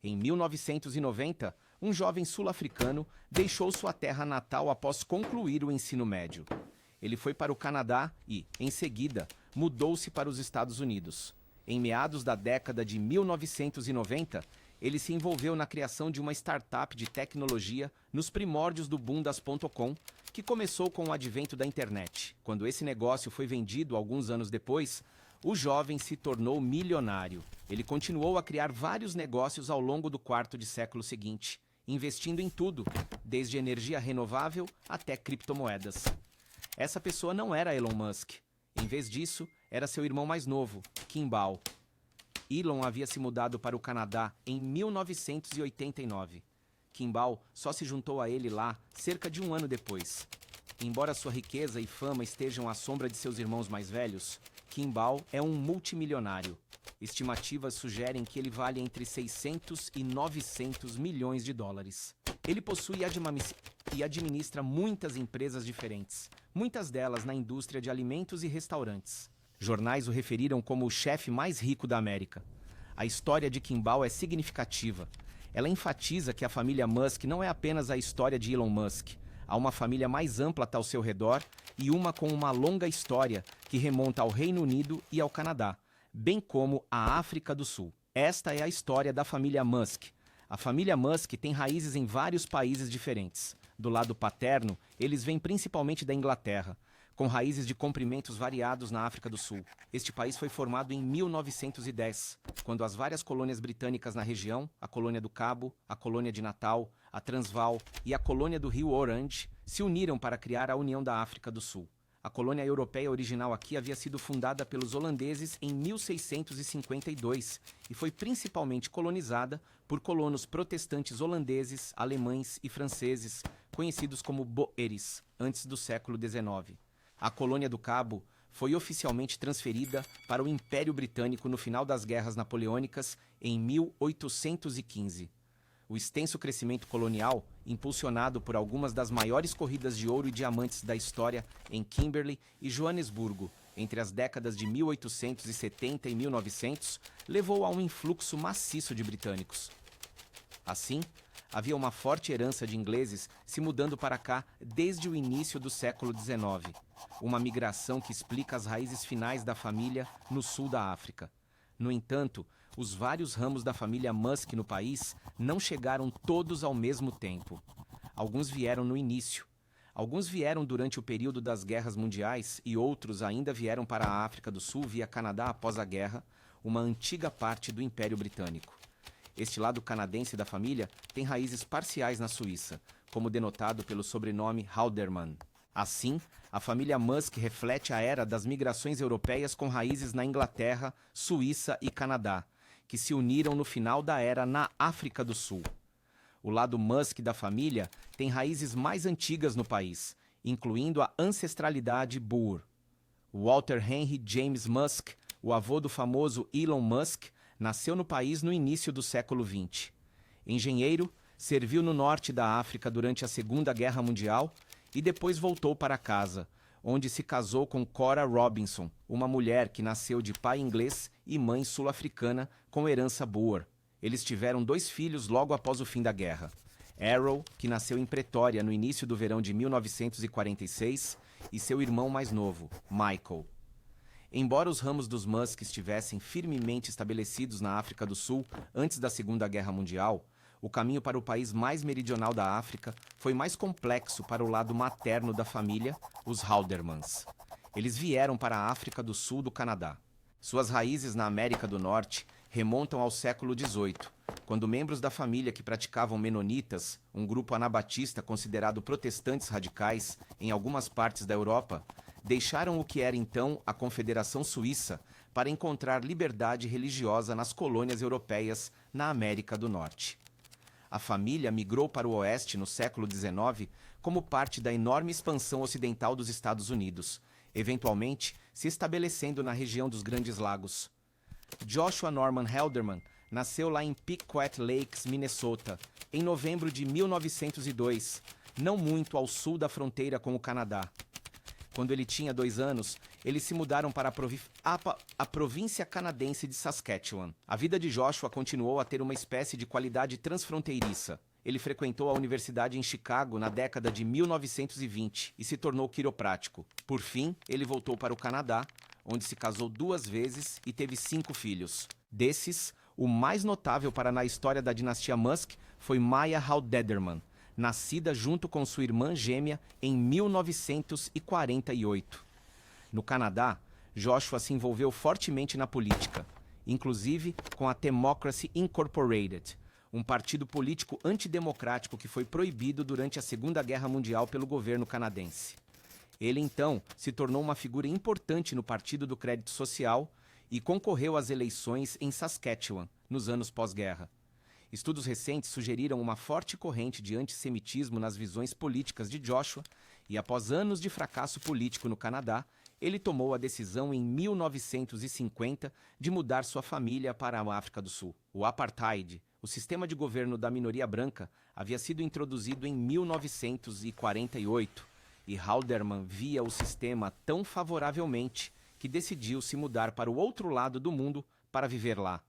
Em 1990, um jovem sul-africano deixou sua terra natal após concluir o ensino médio. Ele foi para o Canadá e, em seguida, mudou-se para os Estados Unidos. Em meados da década de 1990, ele se envolveu na criação de uma startup de tecnologia nos primórdios do boom das .com, que começou com o advento da internet. Quando esse negócio foi vendido alguns anos depois, o jovem se tornou milionário. Ele continuou a criar vários negócios ao longo do quarto de século seguinte, investindo em tudo, desde energia renovável até criptomoedas. Essa pessoa não era Elon Musk. Em vez disso, era seu irmão mais novo, Kimball. Elon havia se mudado para o Canadá em 1989. Kimball só se juntou a ele lá cerca de um ano depois. Embora sua riqueza e fama estejam à sombra de seus irmãos mais velhos, Kimball é um multimilionário. Estimativas sugerem que ele vale entre 600 e 900 milhões de dólares. Ele possui e administra muitas empresas diferentes, muitas delas na indústria de alimentos e restaurantes. Jornais o referiram como o chefe mais rico da América. A história de Kimball é significativa. Ela enfatiza que a família Musk não é apenas a história de Elon Musk. Há uma família mais ampla ao seu redor e uma com uma longa história que remonta ao Reino Unido e ao Canadá, bem como à África do Sul. Esta é a história da família Musk. A família Musk tem raízes em vários países diferentes. Do lado paterno, eles vêm principalmente da Inglaterra, com raízes de comprimentos variados na África do Sul. Este país foi formado em 1910, quando as várias colônias britânicas na região, a Colônia do Cabo, a Colônia de Natal, a Transvaal e a Colônia do Rio Orange, se uniram para criar a União da África do Sul. A colônia europeia original aqui havia sido fundada pelos holandeses em 1652 e foi principalmente colonizada por colonos protestantes holandeses, alemães e franceses, conhecidos como Boeres, antes do século XIX. A Colônia do Cabo foi oficialmente transferida para o Império Britânico no final das Guerras Napoleônicas em 1815. O extenso crescimento colonial, impulsionado por algumas das maiores corridas de ouro e diamantes da história em Kimberley e Joanesburgo, entre as décadas de 1870 e 1900, levou a um influxo maciço de britânicos. Assim, havia uma forte herança de ingleses se mudando para cá desde o início do século XIX, uma migração que explica as raízes finais da família no sul da África. No entanto, os vários ramos da família Musk no país não chegaram todos ao mesmo tempo. Alguns vieram no início, alguns vieram durante o período das guerras mundiais e outros ainda vieram para a África do Sul via Canadá após a guerra, uma antiga parte do Império Britânico. Este lado canadense da família tem raízes parciais na Suíça, como denotado pelo sobrenome Halderman. Assim, a família Musk reflete a era das migrações europeias com raízes na Inglaterra, Suíça e Canadá, que se uniram no final da era na África do Sul. O lado Musk da família tem raízes mais antigas no país, incluindo a ancestralidade Boer. Walter Henry James Musk, o avô do famoso Elon Musk, nasceu no país no início do século XX. Engenheiro, serviu no norte da África durante a Segunda Guerra Mundial e depois voltou para casa, onde se casou com Cora Robinson, uma mulher que nasceu de pai inglês e mãe sul-africana com herança Boer. Eles tiveram 2 filhos logo após o fim da guerra. Errol, que nasceu em Pretória no início do verão de 1946, e seu irmão mais novo, Michael. Embora os ramos dos Musk estivessem firmemente estabelecidos na África do Sul antes da Segunda Guerra Mundial, o caminho para o país mais meridional da África foi mais complexo para o lado materno da família, os Haldermans. Eles vieram para a África do Sul do Canadá. Suas raízes na América do Norte remontam ao século XVIII, quando membros da família que praticavam menonitas, um grupo anabatista considerado protestantes radicais em algumas partes da Europa, deixaram o que era então a Confederação Suíça para encontrar liberdade religiosa nas colônias europeias na América do Norte. A família migrou para o oeste no século XIX como parte da enorme expansão ocidental dos Estados Unidos, eventualmente se estabelecendo na região dos Grandes Lagos. Joshua Norman Halderman nasceu lá em Pequot Lakes, Minnesota, em novembro de 1902, não muito ao sul da fronteira com o Canadá. quando ele tinha 2 anos, eles se mudaram para a província canadense de Saskatchewan. A vida de Joshua continuou a ter uma espécie de qualidade transfronteiriça. Ele frequentou a universidade em Chicago na década de 1920 e se tornou quiroprático. Por fim, ele voltou para o Canadá, onde se casou 2 vezes e teve 5 filhos. Desses, o mais notável na história da dinastia Musk foi Maya Haldederman, nascida junto com sua irmã gêmea em 1948. No Canadá, Joshua se envolveu fortemente na política, inclusive com a Democracy Incorporated, um partido político antidemocrático que foi proibido durante a Segunda Guerra Mundial pelo governo canadense. Ele, então, se tornou uma figura importante no Partido do Crédito Social e concorreu às eleições em Saskatchewan, nos anos pós-guerra. Estudos recentes sugeriram uma forte corrente de antissemitismo nas visões políticas de Joshua, e após anos de fracasso político no Canadá, ele tomou a decisão em 1950 de mudar sua família para a África do Sul. O Apartheid, o sistema de governo da minoria branca, havia sido introduzido em 1948, e Halderman via o sistema tão favoravelmente que decidiu se mudar para o outro lado do mundo para viver lá.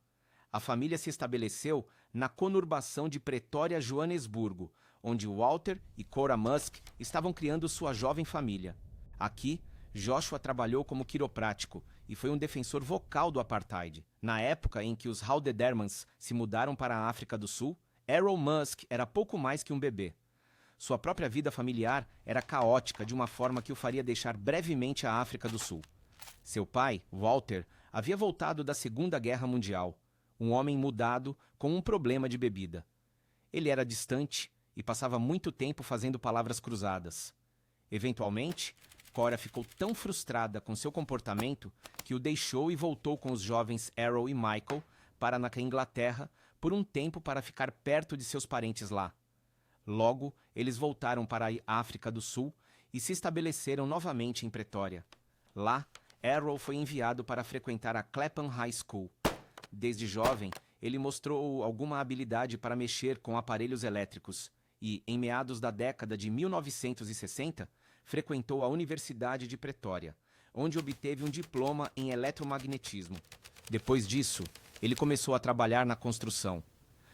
A família se estabeleceu na conurbação de Pretória, Joanesburgo, onde Walter e Cora Musk estavam criando sua jovem família. Aqui, Joshua trabalhou como quiroprático e foi um defensor vocal do apartheid. Na época em que os Haldedermans se mudaram para a África do Sul, Errol Musk era pouco mais que um bebê. Sua própria vida familiar era caótica de uma forma que o faria deixar brevemente a África do Sul. Seu pai, Walter, havia voltado da Segunda Guerra Mundial, um homem mudado com um problema de bebida. Ele era distante e passava muito tempo fazendo palavras cruzadas. Eventualmente, Cora ficou tão frustrada com seu comportamento que o deixou e voltou com os jovens Errol e Michael para na Inglaterra por um tempo para ficar perto de seus parentes lá. Logo, eles voltaram para a África do Sul e se estabeleceram novamente em Pretória. Lá, Errol foi enviado para frequentar a Clapham High School. Desde jovem, ele mostrou alguma habilidade para mexer com aparelhos elétricos e, em meados da década de 1960, frequentou a Universidade de Pretória, onde obteve um diploma em eletromagnetismo. Depois disso, ele começou a trabalhar na construção.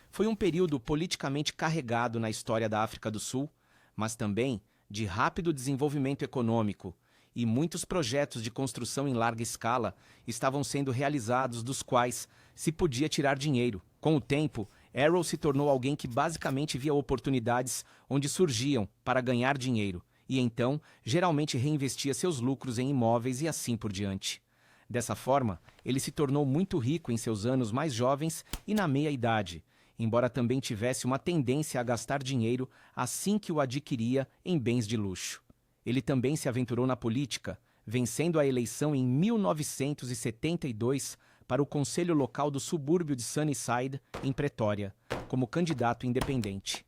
Foi um período politicamente carregado na história da África do Sul, mas também de rápido desenvolvimento econômico, e muitos projetos de construção em larga escala estavam sendo realizados, dos quais se podia tirar dinheiro. Com o tempo, Errol se tornou alguém que basicamente via oportunidades onde surgiam para ganhar dinheiro, e então geralmente reinvestia seus lucros em imóveis e assim por diante. Dessa forma, ele se tornou muito rico em seus anos mais jovens e na meia-idade, embora também tivesse uma tendência a gastar dinheiro assim que o adquiria em bens de luxo. Ele também se aventurou na política, vencendo a eleição em 1972 para o Conselho Local do subúrbio de Sunnyside, em Pretória, como candidato independente.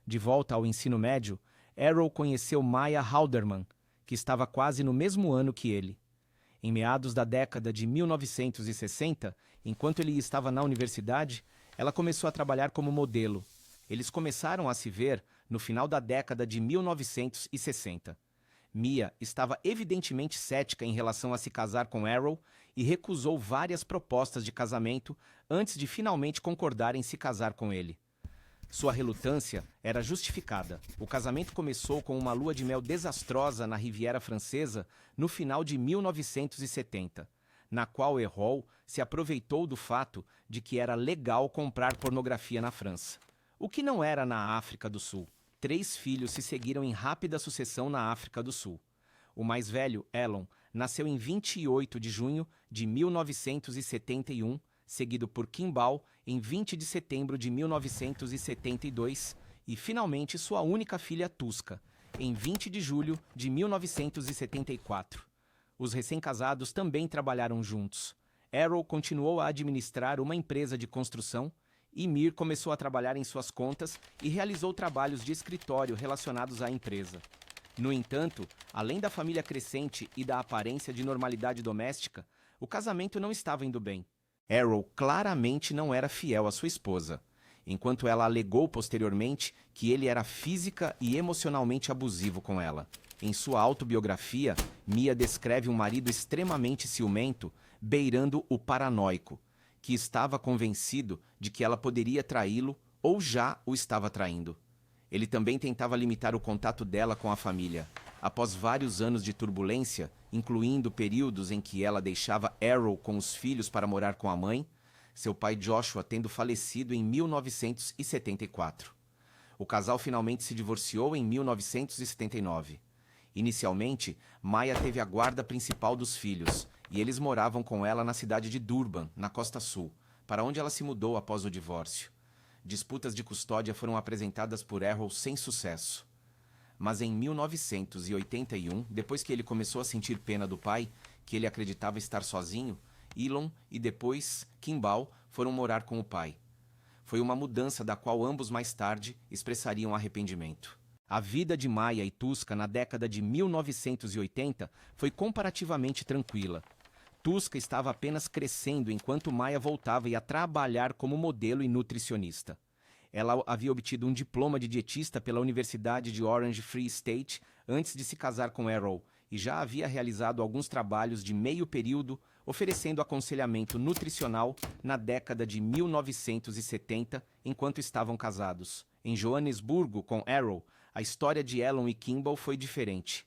De volta ao ensino médio, Errol conheceu Maya Halderman, que estava quase no mesmo ano que ele. Em meados da década de 1960, enquanto ele estava na universidade, ela começou a trabalhar como modelo. Eles começaram a se ver no final da década de 1960. Mia estava evidentemente cética em relação a se casar com Errol e recusou várias propostas de casamento antes de finalmente concordar em se casar com ele. Sua relutância era justificada. O casamento começou com uma lua de mel desastrosa na Riviera Francesa no final de 1970, na qual Errol se aproveitou do fato de que era legal comprar pornografia na França, o que não era na África do Sul. 3 filhos se seguiram em rápida sucessão na África do Sul. O mais velho, Elon, nasceu em 28 de junho de 1971, seguido por Kimball em 20 de setembro de 1972 e, finalmente, sua única filha, Tuska, em 20 de julho de 1974. Os recém-casados também trabalharam juntos. Errol continuou a administrar uma empresa de construção e Mir começou a trabalhar em suas contas e realizou trabalhos de escritório relacionados à empresa. No entanto, além da família crescente e da aparência de normalidade doméstica, o casamento não estava indo bem. Errol claramente não era fiel à sua esposa, enquanto ela alegou posteriormente que ele era física e emocionalmente abusivo com ela. Em sua autobiografia, Mia descreve um marido extremamente ciumento, beirando o paranoico, que estava convencido de que ela poderia traí-lo ou já o estava traindo. Ele também tentava limitar o contato dela com a família. Após vários anos de turbulência, incluindo períodos em que ela deixava Errol com os filhos para morar com a mãe, seu pai Joshua tendo falecido em 1974. O casal finalmente se divorciou em 1979. Inicialmente, Maya teve a guarda principal dos filhos, e eles moravam com ela na cidade de Durban, na Costa Sul, para onde ela se mudou após o divórcio. Disputas de custódia foram apresentadas por Errol sem sucesso. Mas em 1981, depois que ele começou a sentir pena do pai, que ele acreditava estar sozinho, Elon e depois Kimball foram morar com o pai. Foi uma mudança da qual ambos mais tarde expressariam arrependimento. A vida de Maya e Tuska na década de 1980 foi comparativamente tranquila. Tuska estava apenas crescendo enquanto Maya voltava a trabalhar como modelo e nutricionista. Ela havia obtido um diploma de dietista pela Universidade de Orange Free State antes de se casar com Errol e já havia realizado alguns trabalhos de meio período oferecendo aconselhamento nutricional na década de 1970 enquanto estavam casados. Em Joanesburgo, com Errol, a história de Elon e Kimball foi diferente.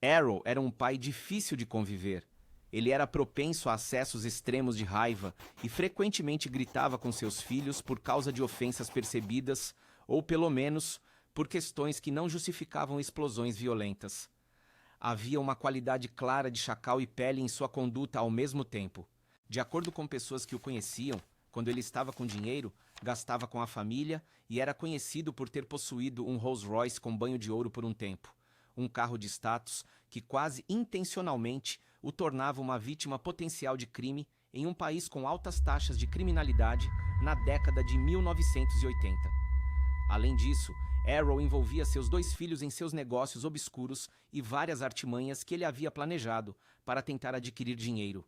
Errol era um pai difícil de conviver. Ele era propenso a acessos extremos de raiva e frequentemente gritava com seus filhos por causa de ofensas percebidas ou, pelo menos, por questões que não justificavam explosões violentas. Havia uma qualidade clara de chacal e pele em sua conduta ao mesmo tempo. De acordo com pessoas que o conheciam, quando ele estava com dinheiro, gastava com a família e era conhecido por ter possuído um Rolls Royce com banho de ouro por um tempo, um carro de status que quase intencionalmente o tornava uma vítima potencial de crime em um país com altas taxas de criminalidade na década de 1980. Além disso, Errol envolvia seus 2 filhos em seus negócios obscuros e várias artimanhas que ele havia planejado para tentar adquirir dinheiro.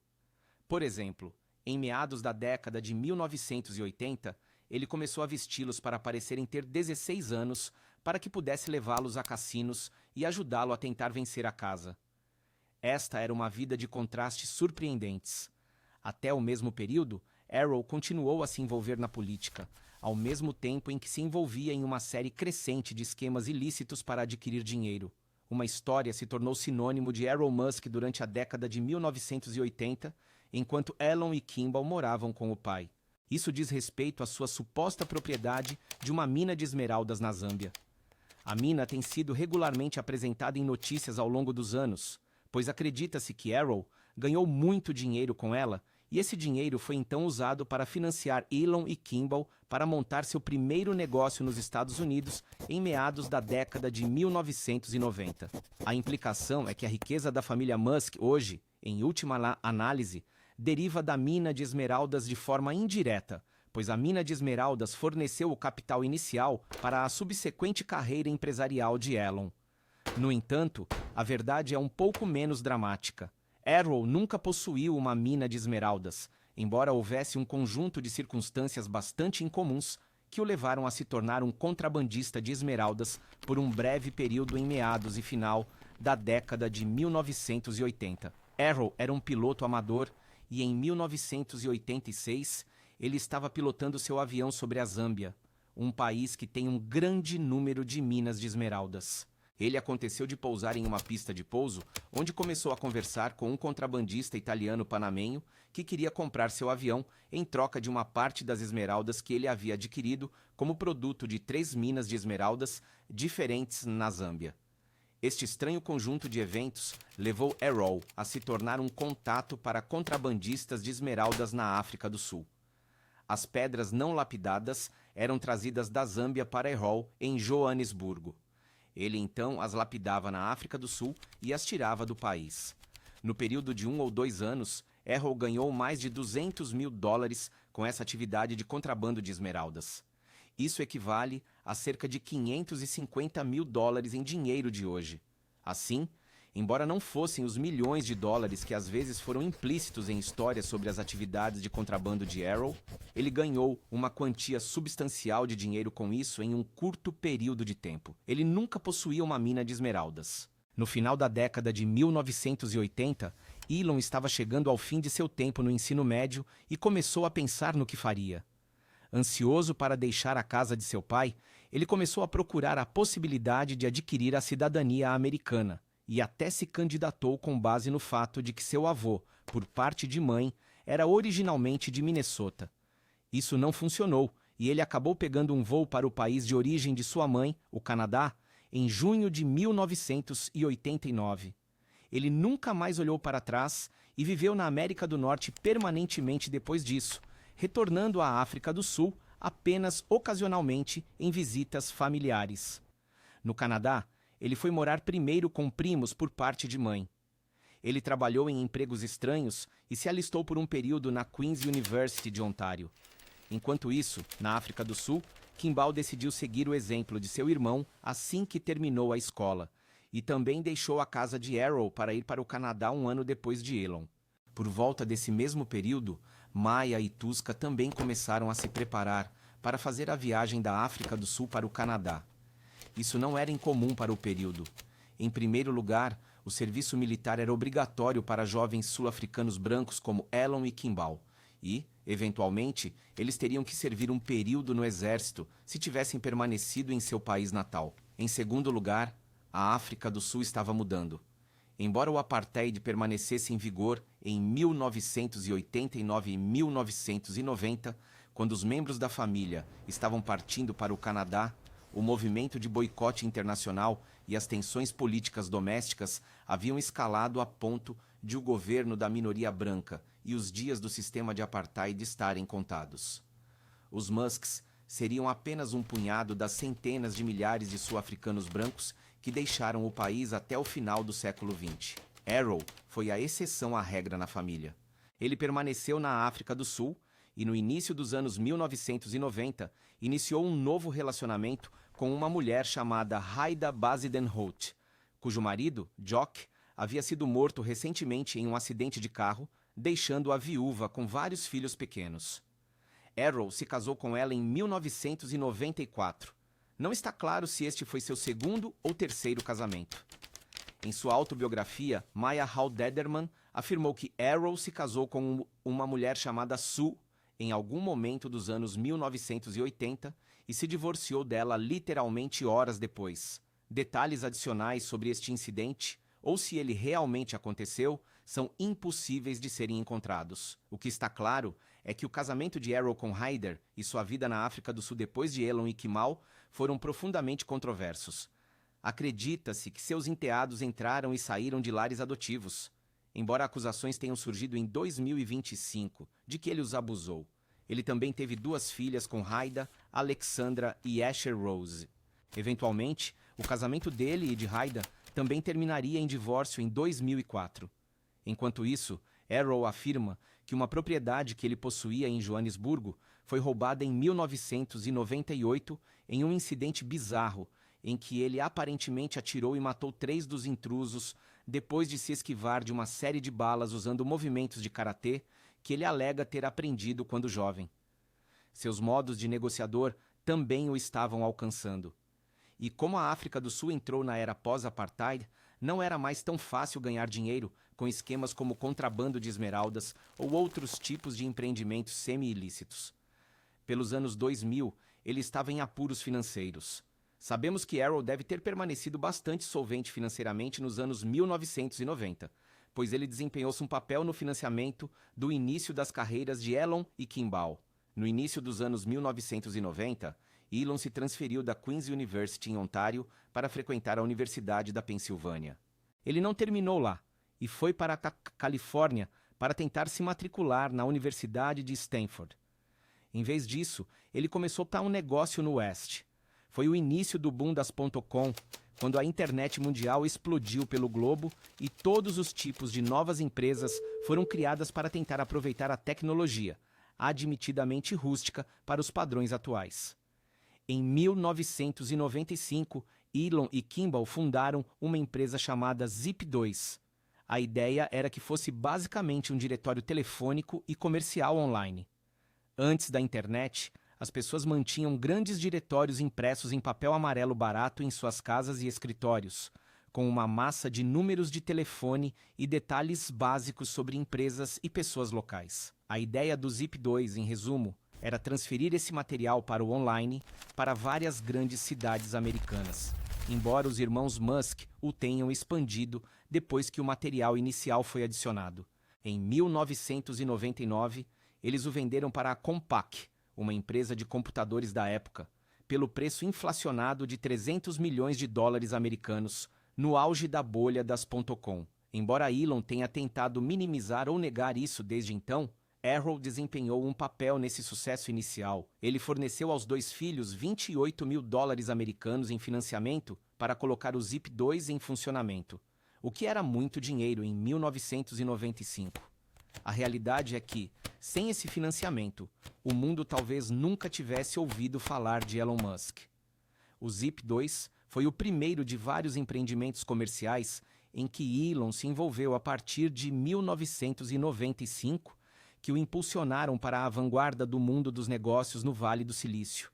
Por exemplo, em meados da década de 1980, ele começou a vesti-los para parecerem ter 16 anos para que pudesse levá-los a cassinos e ajudá-lo a tentar vencer a casa. Esta era uma vida de contrastes surpreendentes. Até o mesmo período, Errol continuou a se envolver na política, ao mesmo tempo em que se envolvia em uma série crescente de esquemas ilícitos para adquirir dinheiro. Uma história se tornou sinônimo de Elon Musk durante a década de 1980, enquanto Elon e Kimball moravam com o pai. Isso diz respeito à sua suposta propriedade de uma mina de esmeraldas na Zâmbia. A mina tem sido regularmente apresentada em notícias ao longo dos anos, pois acredita-se que Errol ganhou muito dinheiro com ela e esse dinheiro foi então usado para financiar Elon e Kimball para montar seu primeiro negócio nos Estados Unidos em meados da década de 1990. A implicação é que a riqueza da família Musk hoje, em última análise, deriva da mina de esmeraldas de forma indireta, pois a mina de esmeraldas forneceu o capital inicial para a subsequente carreira empresarial de Elon. No entanto, a verdade é um pouco menos dramática. Errol nunca possuiu uma mina de esmeraldas, embora houvesse um conjunto de circunstâncias bastante incomuns que o levaram a se tornar um contrabandista de esmeraldas por um breve período em meados e final da década de 1980. Errol era um piloto amador e em 1986 ele estava pilotando seu avião sobre a Zâmbia, um país que tem um grande número de minas de esmeraldas. Ele aconteceu de pousar em uma pista de pouso, onde começou a conversar com um contrabandista italiano panamenho que queria comprar seu avião em troca de uma parte das esmeraldas que ele havia adquirido como produto de 3 minas de esmeraldas diferentes na Zâmbia. Este estranho conjunto de eventos levou Errol a se tornar um contato para contrabandistas de esmeraldas na África do Sul. As pedras não lapidadas eram trazidas da Zâmbia para Errol em Joanesburgo. Ele então as lapidava na África do Sul e as tirava do país. No período de 1 ou 2 anos, Errol ganhou mais de $200 mil com essa atividade de contrabando de esmeraldas. Isso equivale a cerca de $550 mil em dinheiro de hoje. Assim, embora não fossem os milhões de dólares que às vezes foram implícitos em histórias sobre as atividades de contrabando de Errol, ele ganhou uma quantia substancial de dinheiro com isso em um curto período de tempo. Ele nunca possuía uma mina de esmeraldas. No final da década de 1980, Elon estava chegando ao fim de seu tempo no ensino médio e começou a pensar no que faria. Ansioso para deixar a casa de seu pai, ele começou a procurar a possibilidade de adquirir a cidadania americana e até se candidatou com base no fato de que seu avô, por parte de mãe, era originalmente de Minnesota. Isso não funcionou e ele acabou pegando um voo para o país de origem de sua mãe, o Canadá, em junho de 1989. Ele nunca mais olhou para trás e viveu na América do Norte permanentemente depois disso, retornando à África do Sul apenas ocasionalmente em visitas familiares. No Canadá, ele foi morar primeiro com primos por parte de mãe. Ele trabalhou em empregos estranhos e se alistou por um período na Queen's University de Ontário. Enquanto isso, na África do Sul, Kimball decidiu seguir o exemplo de seu irmão assim que terminou a escola, e também deixou a casa de Errol para ir para o Canadá um ano depois de Elon. Por volta desse mesmo período, Maya e Tuska também começaram a se preparar para fazer a viagem da África do Sul para o Canadá. Isso não era incomum para o período. Em primeiro lugar, o serviço militar era obrigatório para jovens sul-africanos brancos como Elon e Kimball, e, eventualmente, eles teriam que servir um período no exército se tivessem permanecido em seu país natal. Em segundo lugar, a África do Sul estava mudando. Embora o apartheid permanecesse em vigor em 1989 e 1990, quando os membros da família estavam partindo para o Canadá, o movimento de boicote internacional e as tensões políticas domésticas haviam escalado a ponto de o governo da minoria branca e os dias do sistema de apartheid estarem contados. Os Musks seriam apenas um punhado das centenas de milhares de sul-africanos brancos que deixaram o país até o final do século XX. Errol foi a exceção à regra na família. Ele permaneceu na África do Sul e, no início dos anos 1990, iniciou um novo relacionamento com uma mulher chamada Haida Basidenhout, cujo marido, Jock, havia sido morto recentemente em um acidente de carro, deixando-a viúva com vários filhos pequenos. Errol se casou com ela em 1994. Não está claro se este foi seu segundo ou terceiro casamento. Em sua autobiografia, Maya Hall Dederman afirmou que Errol se casou com uma mulher chamada Sue em algum momento dos anos 1980 e se divorciou dela literalmente horas depois. Detalhes adicionais sobre este incidente, ou se ele realmente aconteceu, são impossíveis de serem encontrados. O que está claro é que o casamento de Errol com Haider e sua vida na África do Sul depois de Elon e Kimball foram profundamente controversos. Acredita-se que seus enteados entraram e saíram de lares adotivos, embora acusações tenham surgido em 2025 de que ele os abusou. Ele também teve 2 filhas com Haida, Alexandra e Asher Rose. Eventualmente, o casamento dele e de Haida também terminaria em divórcio em 2004. Enquanto isso, Errol afirma que uma propriedade que ele possuía em Joanesburgo foi roubada em 1998 em um incidente bizarro em que ele aparentemente atirou e matou 3 dos intrusos depois de se esquivar de uma série de balas usando movimentos de karatê que ele alega ter aprendido quando jovem. Seus modos de negociador também o estavam alcançando. E como a África do Sul entrou na era pós-apartheid, não era mais tão fácil ganhar dinheiro com esquemas como contrabando de esmeraldas ou outros tipos de empreendimentos semi-ilícitos. Pelos anos 2000, ele estava em apuros financeiros. Sabemos que Errol deve ter permanecido bastante solvente financeiramente nos anos 1990, pois ele desempenhou-se um papel no financiamento do início das carreiras de Elon e Kimball. No início dos anos 1990, Elon se transferiu da Queen's University em Ontário para frequentar a Universidade da Pensilvânia. Ele não terminou lá e foi para a Califórnia para tentar se matricular na Universidade de Stanford. Em vez disso, ele começou um negócio no Oeste. Foi o início do boom das .com, quando a internet mundial explodiu pelo globo e todos os tipos de novas empresas foram criadas para tentar aproveitar a tecnologia, admitidamente rústica para os padrões atuais. Em 1995, Elon e Kimball fundaram uma empresa chamada Zip2. A ideia era que fosse basicamente um diretório telefônico e comercial online. Antes da internet, as pessoas mantinham grandes diretórios impressos em papel amarelo barato em suas casas e escritórios, com uma massa de números de telefone e detalhes básicos sobre empresas e pessoas locais. A ideia do Zip2, em resumo, era transferir esse material para o online para várias grandes cidades americanas, embora os irmãos Musk o tenham expandido depois que o material inicial foi adicionado. Em 1999, eles o venderam para a Compaq, uma empresa de computadores da época, pelo preço inflacionado de 300 milhões de dólares americanos, no auge da bolha das .com. Embora Elon tenha tentado minimizar ou negar isso desde então, Arrow desempenhou um papel nesse sucesso inicial. Ele forneceu aos dois filhos 28 mil dólares americanos em financiamento para colocar o Zip2 em funcionamento, o que era muito dinheiro em 1995. A realidade é que, sem esse financiamento, o mundo talvez nunca tivesse ouvido falar de Elon Musk. O Zip2 foi o primeiro de vários empreendimentos comerciais em que Elon se envolveu a partir de 1995, que o impulsionaram para a vanguarda do mundo dos negócios no Vale do Silício.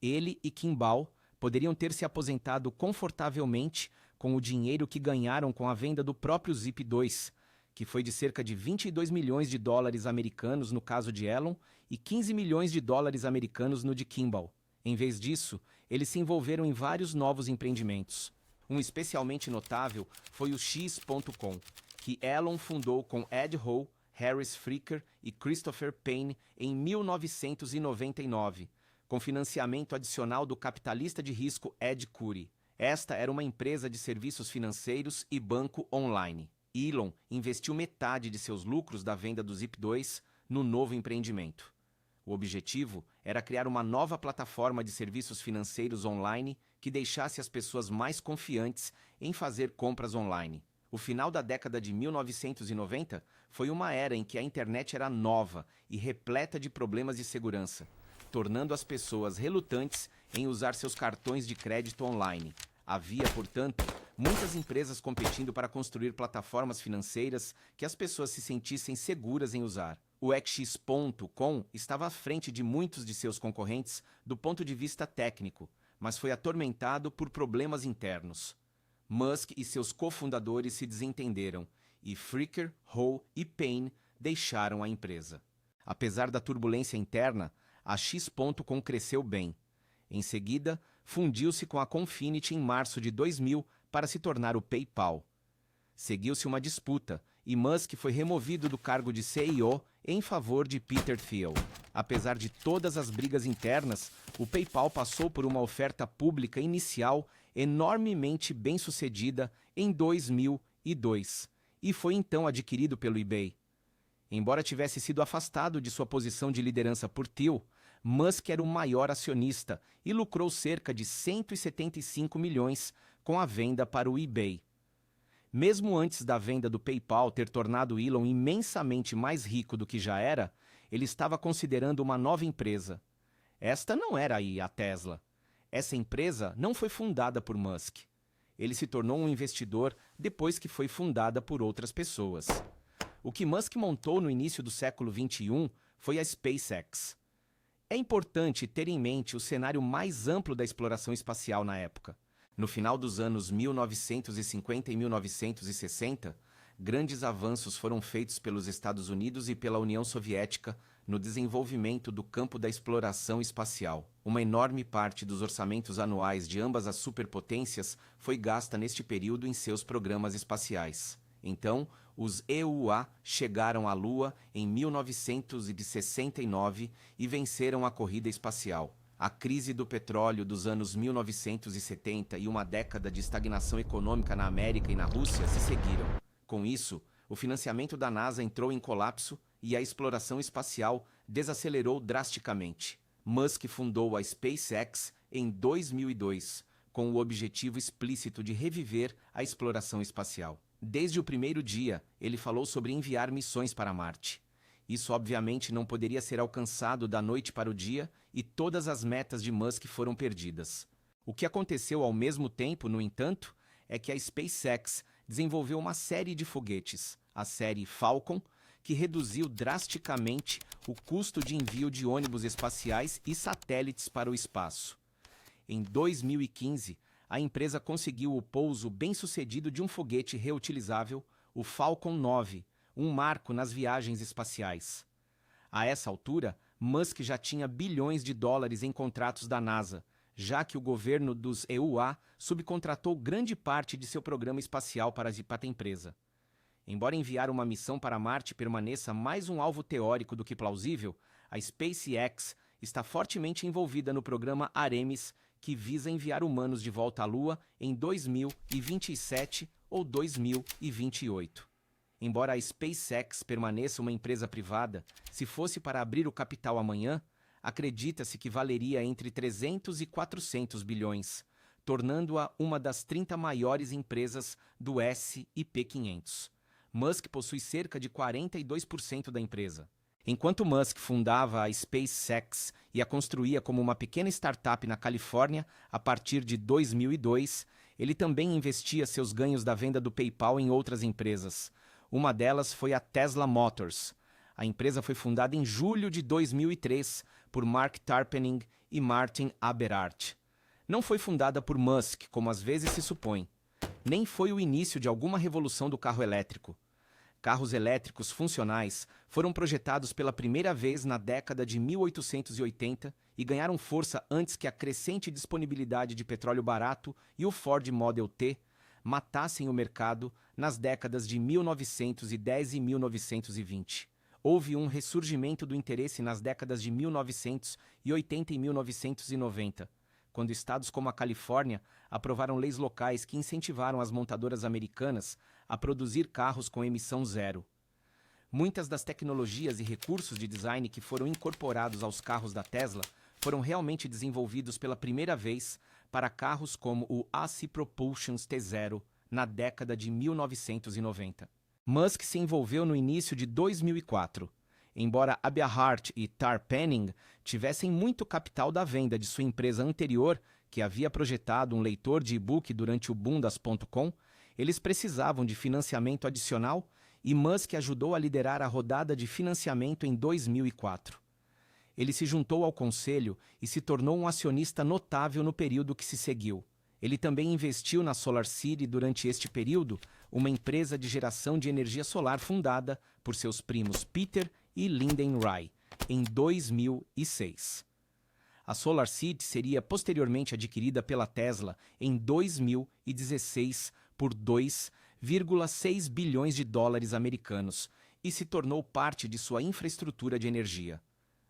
Ele e Kimball poderiam ter se aposentado confortavelmente com o dinheiro que ganharam com a venda do próprio Zip2, que foi de cerca de 22 milhões de dólares americanos no caso de Elon e 15 milhões de dólares americanos no de Kimball. Em vez disso, eles se envolveram em vários novos empreendimentos. Um especialmente notável foi o X.com, que Elon fundou com Ed Ho, Harris Fricker e Christopher Payne em 1999, com financiamento adicional do capitalista de risco Ed Curry. Esta era uma empresa de serviços financeiros e banco online. Elon investiu metade de seus lucros da venda do Zip2 no novo empreendimento. O objetivo era criar uma nova plataforma de serviços financeiros online que deixasse as pessoas mais confiantes em fazer compras online. O final da década de 1990 foi uma era em que a internet era nova e repleta de problemas de segurança, tornando as pessoas relutantes em usar seus cartões de crédito online. Havia, portanto, muitas empresas competindo para construir plataformas financeiras que as pessoas se sentissem seguras em usar. O X.com estava à frente de muitos de seus concorrentes do ponto de vista técnico, mas foi atormentado por problemas internos. Musk e seus cofundadores se desentenderam, e Fricker, Ho e Payne deixaram a empresa. Apesar da turbulência interna, a X.com cresceu bem. Em seguida, fundiu-se com a Confinity em março de 2000 para se tornar o PayPal. Seguiu-se uma disputa e Musk foi removido do cargo de CEO em favor de Peter Thiel. Apesar de todas as brigas internas, o PayPal passou por uma oferta pública inicial enormemente bem-sucedida em 2002 e foi então adquirido pelo eBay. Embora tivesse sido afastado de sua posição de liderança por Thiel, Musk era o maior acionista e lucrou cerca de 175 milhões com a venda para o eBay. Mesmo antes da venda do PayPal ter tornado Elon imensamente mais rico do que já era, ele estava considerando uma nova empresa. Esta não era a Tesla. Essa empresa não foi fundada por Musk. Ele se tornou um investidor depois que foi fundada por outras pessoas. O que Musk montou no início do século XXI foi a SpaceX. É importante ter em mente o cenário mais amplo da exploração espacial na época. No final dos anos 1950 e 1960, grandes avanços foram feitos pelos Estados Unidos e pela União Soviética no desenvolvimento do campo da exploração espacial. Uma enorme parte dos orçamentos anuais de ambas as superpotências foi gasta neste período em seus programas espaciais. Então, os EUA chegaram à Lua em 1969 e venceram a corrida espacial. A crise do petróleo dos anos 1970 e uma década de estagnação econômica na América e na Rússia se seguiram. Com isso, o financiamento da NASA entrou em colapso e a exploração espacial desacelerou drasticamente. Musk fundou a SpaceX em 2002, com o objetivo explícito de reviver a exploração espacial. Desde o primeiro dia, ele falou sobre enviar missões para Marte. Isso obviamente não poderia ser alcançado da noite para o dia e todas as metas de Musk foram perdidas. O que aconteceu ao mesmo tempo, no entanto, é que a SpaceX desenvolveu uma série de foguetes, a série Falcon, que reduziu drasticamente o custo de envio de ônibus espaciais e satélites para o espaço. Em 2015, a empresa conseguiu o pouso bem-sucedido de um foguete reutilizável, o Falcon 9, um marco nas viagens espaciais. A essa altura, Musk já tinha bilhões de dólares em contratos da NASA, já que o governo dos EUA subcontratou grande parte de seu programa espacial para a empresa. Embora enviar uma missão para Marte permaneça mais um alvo teórico do que plausível, a SpaceX está fortemente envolvida no programa Artemis, que visa enviar humanos de volta à Lua em 2027 ou 2028. Embora a SpaceX permaneça uma empresa privada, se fosse para abrir o capital amanhã, acredita-se que valeria entre 300 e 400 bilhões, tornando-a uma das 30 maiores empresas do S&P 500. Musk possui cerca de 42% da empresa. Enquanto Musk fundava a SpaceX e a construía como uma pequena startup na Califórnia a partir de 2002, ele também investia seus ganhos da venda do PayPal em outras empresas. Uma delas foi a Tesla Motors. A empresa foi fundada em julho de 2003 por Mark Tarpenning e Martin Eberhard. Não foi fundada por Musk, como às vezes se supõe. Nem foi o início de alguma revolução do carro elétrico. Carros elétricos funcionais foram projetados pela primeira vez na década de 1880 e ganharam força antes que a crescente disponibilidade de petróleo barato e o Ford Model T matassem o mercado nas décadas de 1910 e 1920. Houve um ressurgimento do interesse nas décadas de 1980 e 1990, quando estados como a Califórnia aprovaram leis locais que incentivaram as montadoras americanas a produzir carros com emissão zero. Muitas das tecnologias e recursos de design que foram incorporados aos carros da Tesla foram realmente desenvolvidos pela primeira vez para carros como o AC Propulsion T0 na década de 1990. Musk se envolveu no início de 2004. Embora Eberhard e Tarpenning tivessem muito capital da venda de sua empresa anterior, que havia projetado um leitor de e-book durante o boom das .com, eles precisavam de financiamento adicional e Musk ajudou a liderar a rodada de financiamento em 2004. Ele se juntou ao conselho e se tornou um acionista notável no período que se seguiu. Ele também investiu na SolarCity durante este período, uma empresa de geração de energia solar fundada por seus primos Peter e Lyndon Rye, em 2006. A SolarCity seria posteriormente adquirida pela Tesla em 2016 por 2,6 bilhões de dólares americanos e se tornou parte de sua infraestrutura de energia.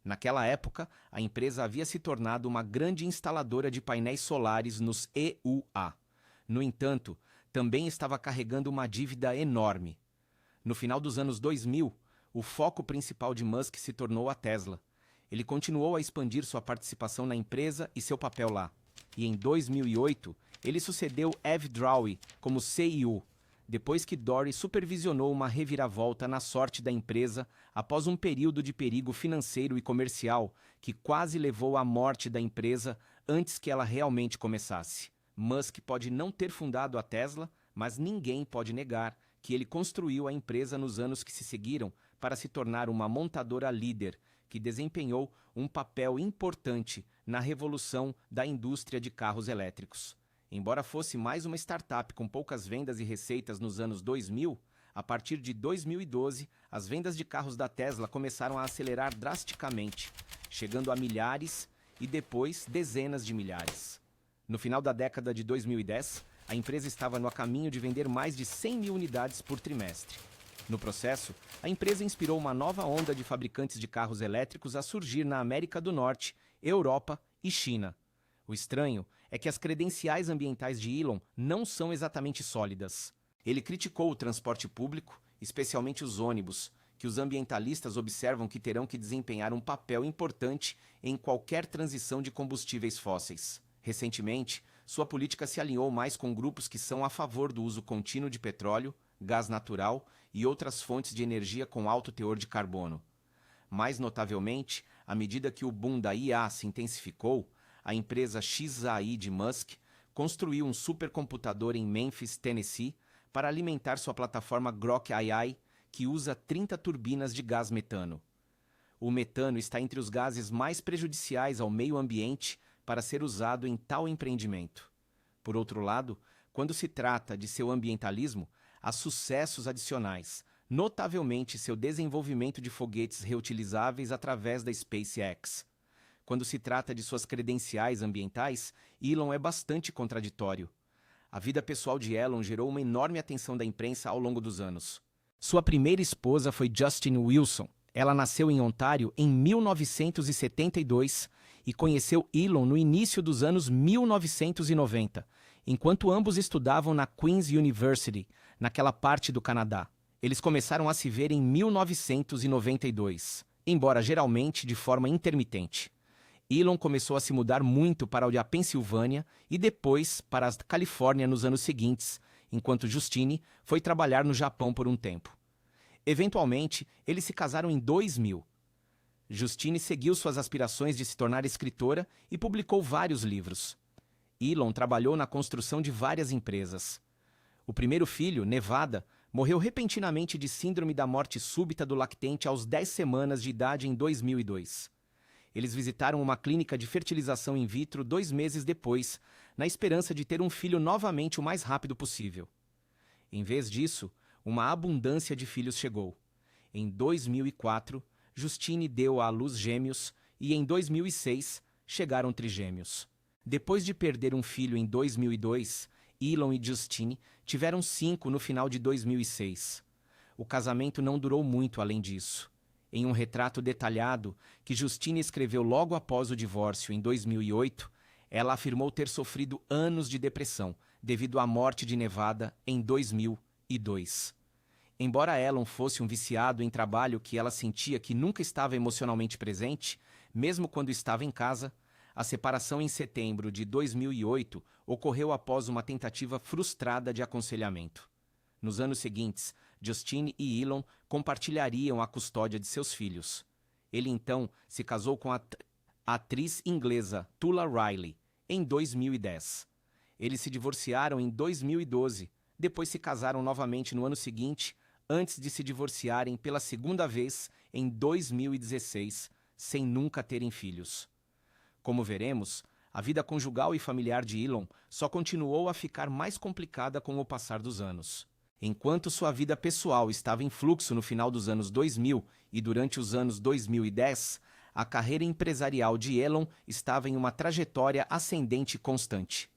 Naquela época, a empresa havia se tornado uma grande instaladora de painéis solares nos EUA. No entanto, também estava carregando uma dívida enorme. No final dos anos 2000, o foco principal de Musk se tornou a Tesla. Ele continuou a expandir sua participação na empresa e seu papel lá. E em 2008, ele sucedeu Ev Drawey como CEO, depois que Dory supervisionou uma reviravolta na sorte da empresa após um período de perigo financeiro e comercial que quase levou à morte da empresa antes que ela realmente começasse. Musk pode não ter fundado a Tesla, mas ninguém pode negar que ele construiu a empresa nos anos que se seguiram para se tornar uma montadora líder, que desempenhou um papel importante na revolução da indústria de carros elétricos. Embora fosse mais uma startup com poucas vendas e receitas nos anos 2000, a partir de 2012, as vendas de carros da Tesla começaram a acelerar drasticamente, chegando a milhares e depois dezenas de milhares. No final da década de 2010, a empresa estava no caminho de vender mais de 100 mil unidades por trimestre. No processo, a empresa inspirou uma nova onda de fabricantes de carros elétricos a surgir na América do Norte, Europa e China. O estranho é que as credenciais ambientais de Elon não são exatamente sólidas. Ele criticou o transporte público, especialmente os ônibus, que os ambientalistas observam que terão que desempenhar um papel importante em qualquer transição de combustíveis fósseis. Recentemente, sua política se alinhou mais com grupos que são a favor do uso contínuo de petróleo, gás natural e outras fontes de energia com alto teor de carbono. Mais notavelmente, à medida que o boom da IA se intensificou, a empresa XAI de Musk construiu um supercomputador em Memphis, Tennessee, para alimentar sua plataforma Grok AI, que usa 30 turbinas de gás metano. O metano está entre os gases mais prejudiciais ao meio ambiente para ser usado em tal empreendimento. Por outro lado, quando se trata de seu ambientalismo, há sucessos adicionais, notavelmente seu desenvolvimento de foguetes reutilizáveis através da SpaceX. Quando se trata de suas credenciais ambientais, Elon é bastante contraditório. A vida pessoal de Elon gerou uma enorme atenção da imprensa ao longo dos anos. Sua primeira esposa foi Justine Wilson. Ela nasceu em Ontário em 1972 e conheceu Elon no início dos anos 1990, enquanto ambos estudavam na Queen's University, naquela parte do Canadá. Eles começaram a se ver em 1992, embora geralmente de forma intermitente. Elon começou a se mudar muito para a Pensilvânia e depois para a Califórnia nos anos seguintes, enquanto Justine foi trabalhar no Japão por um tempo. Eventualmente, eles se casaram em 2000. Justine seguiu suas aspirações de se tornar escritora e publicou vários livros. Elon trabalhou na construção de várias empresas. O primeiro filho, Nevada, morreu repentinamente de síndrome da morte súbita do lactente aos 10 semanas de idade em 2002. Eles visitaram uma clínica de fertilização in vitro 2 meses depois, na esperança de ter um filho novamente o mais rápido possível. Em vez disso, uma abundância de filhos chegou. Em 2004, Justine deu à luz gêmeos e em 2006 chegaram trigêmeos. Depois de perder um filho em 2002, Elon e Justine tiveram 5 no final de 2006. O casamento não durou muito além disso. Em um retrato detalhado que Justine escreveu logo após o divórcio em 2008, ela afirmou ter sofrido anos de depressão devido à morte de Nevada em 2002. Embora Elon fosse um viciado em trabalho que ela sentia que nunca estava emocionalmente presente, mesmo quando estava em casa, a separação em setembro de 2008 ocorreu após uma tentativa frustrada de aconselhamento. Nos anos seguintes, Justine e Elon compartilhariam a custódia de seus filhos. Ele então se casou com a atriz inglesa Tula Riley em 2010. Eles se divorciaram em 2012, depois se casaram novamente no ano seguinte, antes de se divorciarem pela segunda vez em 2016, sem nunca terem filhos. Como veremos, a vida conjugal e familiar de Elon só continuou a ficar mais complicada com o passar dos anos. Enquanto sua vida pessoal estava em fluxo no final dos anos 2000 e durante os anos 2010, a carreira empresarial de Elon estava em uma trajetória ascendente constante.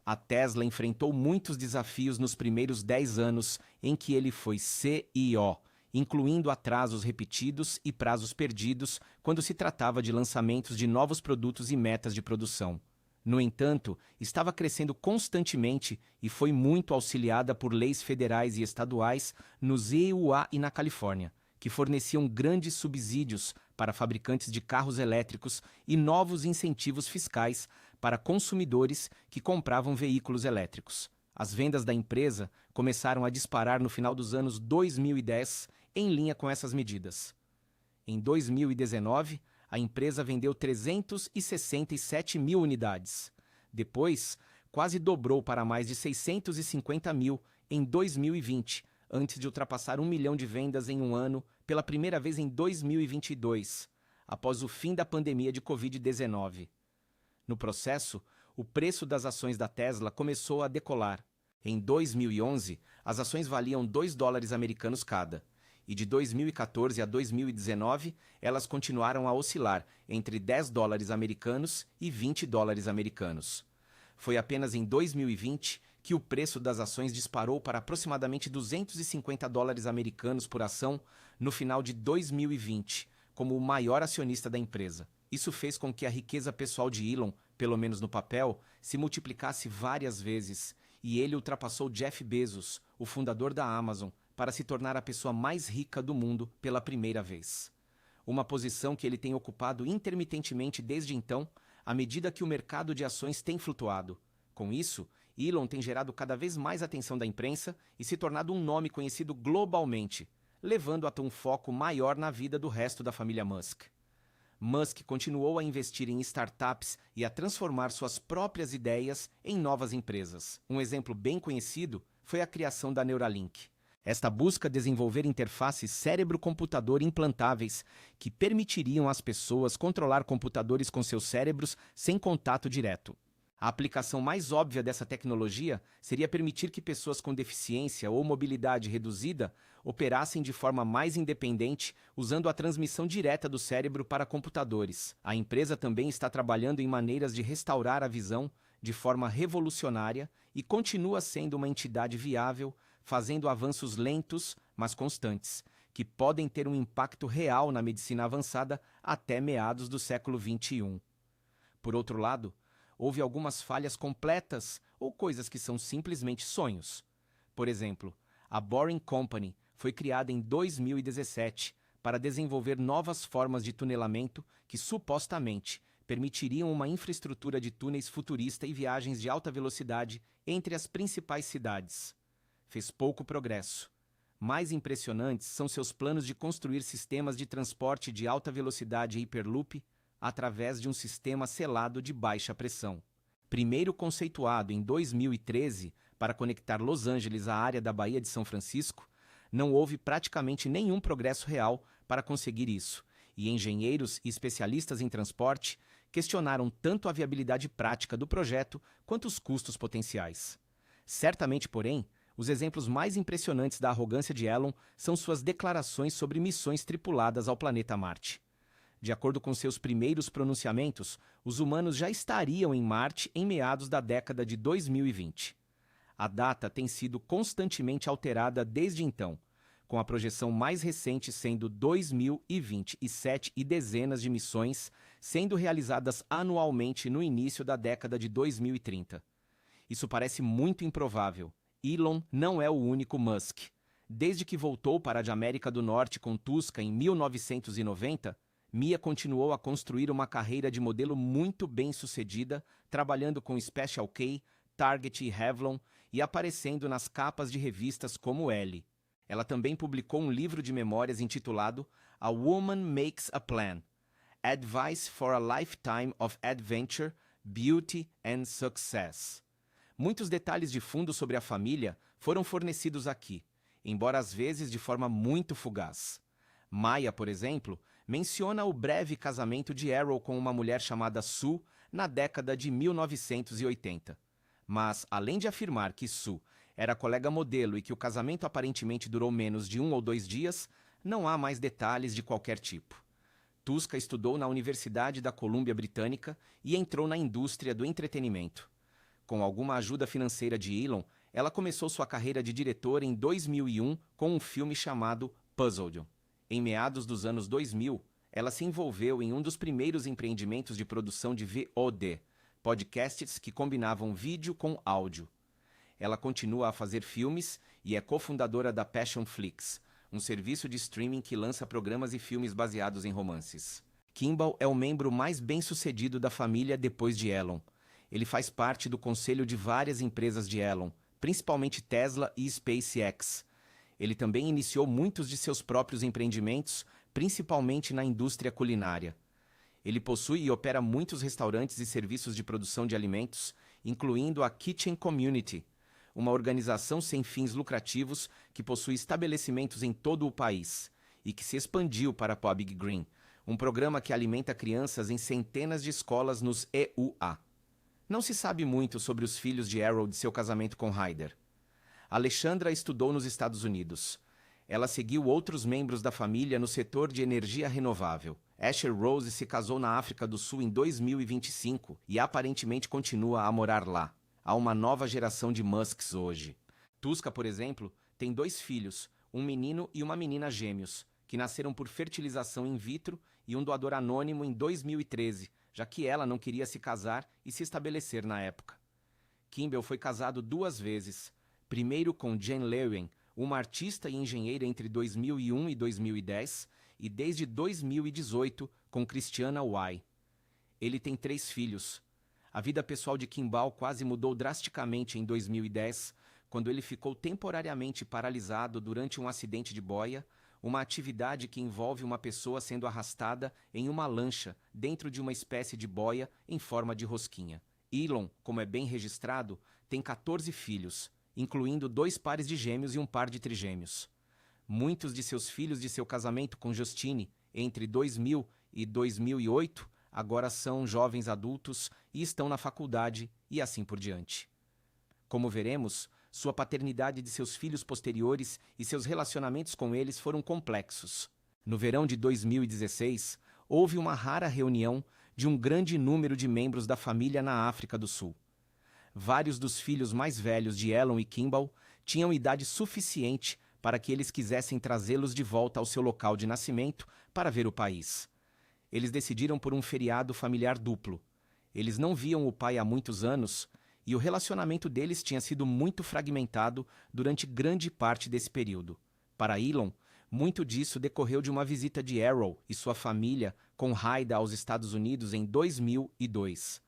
A Tesla enfrentou muitos desafios nos primeiros 10 anos em que ele foi CEO, incluindo atrasos repetidos e prazos perdidos quando se tratava de lançamentos de novos produtos e metas de produção. No entanto, estava crescendo constantemente e foi muito auxiliada por leis federais e estaduais nos EUA e na Califórnia, que forneciam grandes subsídios para fabricantes de carros elétricos e novos incentivos fiscais para consumidores que compravam veículos elétricos. As vendas da empresa começaram a disparar no final dos anos 2010, em linha com essas medidas. Em 2019, a empresa vendeu 367 mil unidades. Depois, quase dobrou para mais de 650 mil em 2020, antes de ultrapassar 1 milhão de vendas em um ano pela primeira vez em 2022, após o fim da pandemia de Covid-19. No processo, o preço das ações da Tesla começou a decolar. Em 2011, as ações valiam $2 americanos cada. E de 2014 a 2019, elas continuaram a oscilar entre $10 americanos e $20 americanos. Foi apenas em 2020 que o preço das ações disparou para aproximadamente $250 americanos por ação no final de 2020, como o maior acionista da empresa. Isso fez com que a riqueza pessoal de Elon, pelo menos no papel, se multiplicasse várias vezes, e ele ultrapassou Jeff Bezos, o fundador da Amazon, para se tornar a pessoa mais rica do mundo pela primeira vez. Uma posição que ele tem ocupado intermitentemente desde então, à medida que o mercado de ações tem flutuado. Com isso, Elon tem gerado cada vez mais atenção da imprensa e se tornado um nome conhecido globalmente, levando a um foco maior na vida do resto da família Musk. Musk continuou a investir em startups e a transformar suas próprias ideias em novas empresas. Um exemplo bem conhecido foi a criação da Neuralink. Esta busca desenvolver interfaces cérebro-computador implantáveis que permitiriam às pessoas controlar computadores com seus cérebros sem contato direto. A aplicação mais óbvia dessa tecnologia seria permitir que pessoas com deficiência ou mobilidade reduzida operassem de forma mais independente usando a transmissão direta do cérebro para computadores. A empresa também está trabalhando em maneiras de restaurar a visão de forma revolucionária e continua sendo uma entidade viável, fazendo avanços lentos, mas constantes, que podem ter um impacto real na medicina avançada até meados do século XXI. Por outro lado, houve algumas falhas completas ou coisas que são simplesmente sonhos. Por exemplo, a Boring Company foi criada em 2017 para desenvolver novas formas de tunelamento que supostamente permitiriam uma infraestrutura de túneis futurista e viagens de alta velocidade entre as principais cidades. Fez pouco progresso. Mais impressionantes são seus planos de construir sistemas de transporte de alta velocidade Hyperloop através de um sistema selado de baixa pressão. Primeiro conceituado em 2013 para conectar Los Angeles à área da Baía de São Francisco, não houve praticamente nenhum progresso real para conseguir isso, e engenheiros e especialistas em transporte questionaram tanto a viabilidade prática do projeto quanto os custos potenciais. Certamente, porém, os exemplos mais impressionantes da arrogância de Elon são suas declarações sobre missões tripuladas ao planeta Marte. De acordo com seus primeiros pronunciamentos, os humanos já estariam em Marte em meados da década de 2020. A data tem sido constantemente alterada desde então, com a projeção mais recente sendo 2027 e dezenas de missões sendo realizadas anualmente no início da década de 2030. Isso parece muito improvável. Elon não é o único Musk. Desde que voltou para a América do Norte com Tuska em 1990, Mia continuou a construir uma carreira de modelo muito bem-sucedida, trabalhando com Special K, Target e Revlon e aparecendo nas capas de revistas como Elle. Ela também publicou um livro de memórias intitulado A Woman Makes a Plan: Advice for a Lifetime of Adventure, Beauty and Success. Muitos detalhes de fundo sobre a família foram fornecidos aqui, embora às vezes de forma muito fugaz. Maya, por exemplo, menciona o breve casamento de Arrow com uma mulher chamada Sue na década de 1980. Mas, além de afirmar que Sue era colega modelo e que o casamento aparentemente durou menos de 1 ou 2 dias, não há mais detalhes de qualquer tipo. Tuska estudou na Universidade da Colômbia Britânica e entrou na indústria do entretenimento. Com alguma ajuda financeira de Elon, ela começou sua carreira de diretora em 2001 com um filme chamado Puzzled. Em meados dos anos 2000, ela se envolveu em um dos primeiros empreendimentos de produção de VOD, podcasts que combinavam vídeo com áudio. Ela continua a fazer filmes e é cofundadora da Passionflix, um serviço de streaming que lança programas e filmes baseados em romances. Kimball é o membro mais bem-sucedido da família depois de Elon. Ele faz parte do conselho de várias empresas de Elon, principalmente Tesla e SpaceX. Ele também iniciou muitos de seus próprios empreendimentos, principalmente na indústria culinária. Ele possui e opera muitos restaurantes e serviços de produção de alimentos, incluindo a Kitchen Community, uma organização sem fins lucrativos que possui estabelecimentos em todo o país e que se expandiu para a Pub Green, um programa que alimenta crianças em centenas de escolas nos EUA. Não se sabe muito sobre os filhos de Arrow de seu casamento com Ryder. Alexandra estudou nos Estados Unidos. Ela seguiu outros membros da família no setor de energia renovável. Asher Rose se casou na África do Sul em 2025 e aparentemente continua a morar lá. Há uma nova geração de Musks hoje. Tuska, por exemplo, tem 2 filhos, um menino e uma menina gêmeos, que nasceram por fertilização in vitro e um doador anônimo em 2013, já que ela não queria se casar e se estabelecer na época. Kimball foi casado 2 vezes, primeiro com Jane Lewin, uma artista e engenheira entre 2001 e 2010, e desde 2018 com Christiana Wai. Ele tem 3 filhos. A vida pessoal de Kimball quase mudou drasticamente em 2010, quando ele ficou temporariamente paralisado durante um acidente de boia, uma atividade que envolve uma pessoa sendo arrastada em uma lancha dentro de uma espécie de boia em forma de rosquinha. Elon, como é bem registrado, tem 14 filhos, incluindo 2 pares de gêmeos e um par de trigêmeos. Muitos de seus filhos de seu casamento com Justine, entre 2000 e 2008, agora são jovens adultos e estão na faculdade e assim por diante. Como veremos, sua paternidade de seus filhos posteriores e seus relacionamentos com eles foram complexos. No verão de 2016, houve uma rara reunião de um grande número de membros da família na África do Sul. Vários dos filhos mais velhos de Elon e Kimball tinham idade suficiente para que eles quisessem trazê-los de volta ao seu local de nascimento para ver o país. Eles decidiram por um feriado familiar duplo. Eles não viam o pai há muitos anos e o relacionamento deles tinha sido muito fragmentado durante grande parte desse período. Para Elon, muito disso decorreu de uma visita de Errol e sua família com Haida aos Estados Unidos em 2002.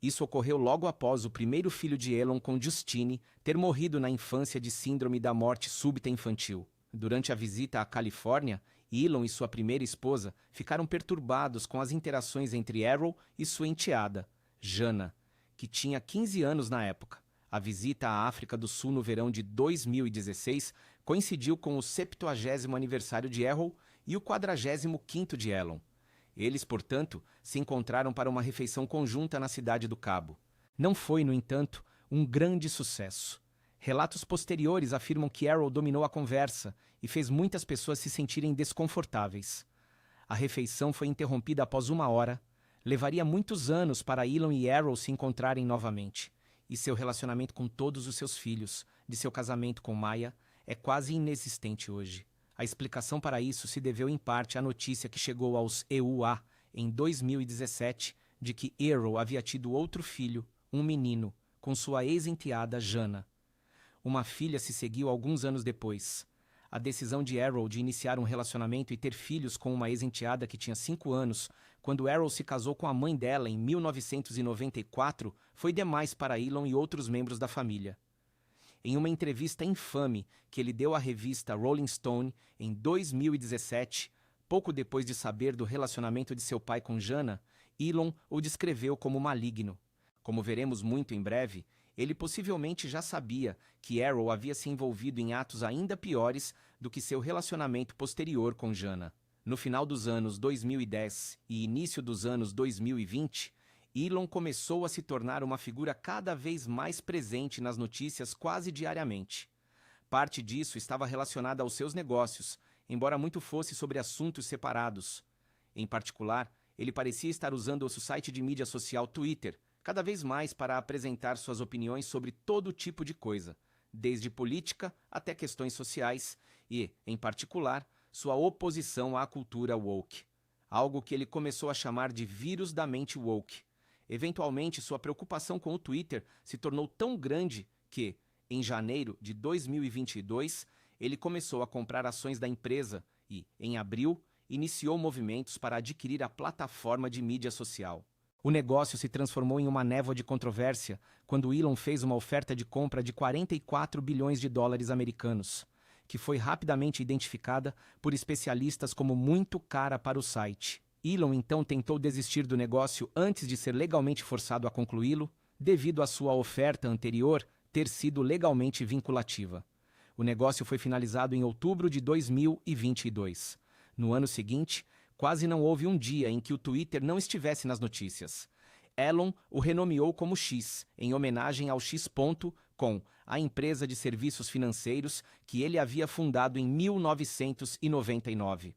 Isso ocorreu logo após o primeiro filho de Elon com Justine ter morrido na infância de síndrome da morte súbita infantil. Durante a visita à Califórnia, Elon e sua primeira esposa ficaram perturbados com as interações entre Errol e sua enteada, Jana, que tinha 15 anos na época. A visita à África do Sul no verão de 2016 coincidiu com o 70º aniversário de Errol e o 45º de Elon. Eles, portanto, se encontraram para uma refeição conjunta na Cidade do Cabo. Não foi, no entanto, um grande sucesso. Relatos posteriores afirmam que Errol dominou a conversa e fez muitas pessoas se sentirem desconfortáveis. A refeição foi interrompida após 1 hora. Levaria muitos anos para Elon e Errol se encontrarem novamente. E seu relacionamento com todos os seus filhos, de seu casamento com Maya, é quase inexistente hoje. A explicação para isso se deveu em parte à notícia que chegou aos EUA em 2017 de que Errol havia tido outro filho, um menino, com sua ex-enteada Jana. Uma filha se seguiu alguns anos depois. A decisão de Errol de iniciar um relacionamento e ter filhos com uma ex-enteada que tinha 5 anos, quando Errol se casou com a mãe dela em 1994, foi demais para Elon e outros membros da família. Em uma entrevista infame que ele deu à revista Rolling Stone em 2017, pouco depois de saber do relacionamento de seu pai com Jana, Elon o descreveu como maligno. Como veremos muito em breve, ele possivelmente já sabia que Errol havia se envolvido em atos ainda piores do que seu relacionamento posterior com Jana. No final dos anos 2010 e início dos anos 2020, Elon começou a se tornar uma figura cada vez mais presente nas notícias quase diariamente. Parte disso estava relacionada aos seus negócios, embora muito fosse sobre assuntos separados. Em particular, ele parecia estar usando o site de mídia social Twitter cada vez mais para apresentar suas opiniões sobre todo tipo de coisa, desde política até questões sociais e, em particular, sua oposição à cultura woke, algo que ele começou a chamar de vírus da mente woke. Eventualmente, sua preocupação com o Twitter se tornou tão grande que, em janeiro de 2022, ele começou a comprar ações da empresa e, em abril, iniciou movimentos para adquirir a plataforma de mídia social. O negócio se transformou em uma névoa de controvérsia quando Elon fez uma oferta de compra de 44 bilhões de dólares americanos, que foi rapidamente identificada por especialistas como muito cara para o site. Elon então tentou desistir do negócio antes de ser legalmente forçado a concluí-lo, devido à sua oferta anterior ter sido legalmente vinculativa. O negócio foi finalizado em outubro de 2022. No ano seguinte, quase não houve um dia em que o Twitter não estivesse nas notícias. Elon o renomeou como X, em homenagem ao X.com, a empresa de serviços financeiros que ele havia fundado em 1999.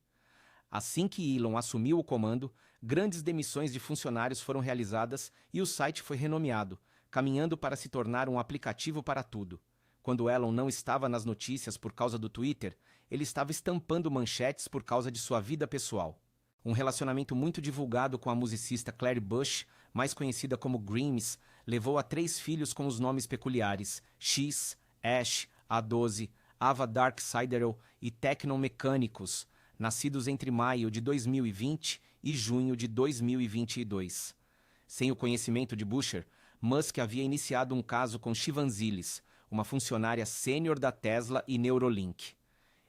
Assim que Elon assumiu o comando, grandes demissões de funcionários foram realizadas e o site foi renomeado, caminhando para se tornar um aplicativo para tudo. Quando Elon não estava nas notícias por causa do Twitter, ele estava estampando manchetes por causa de sua vida pessoal. Um relacionamento muito divulgado com a musicista Claire Bush, mais conhecida como Grimes, levou a 3 filhos com os nomes peculiares X, Ash, A12, Ava Darksiderl e Techno Mecânicos, nascidos entre maio de 2020 e junho de 2022. Sem o conhecimento de Busher, Musk havia iniciado um caso com Shivanzilis, uma funcionária sênior da Tesla e Neuralink.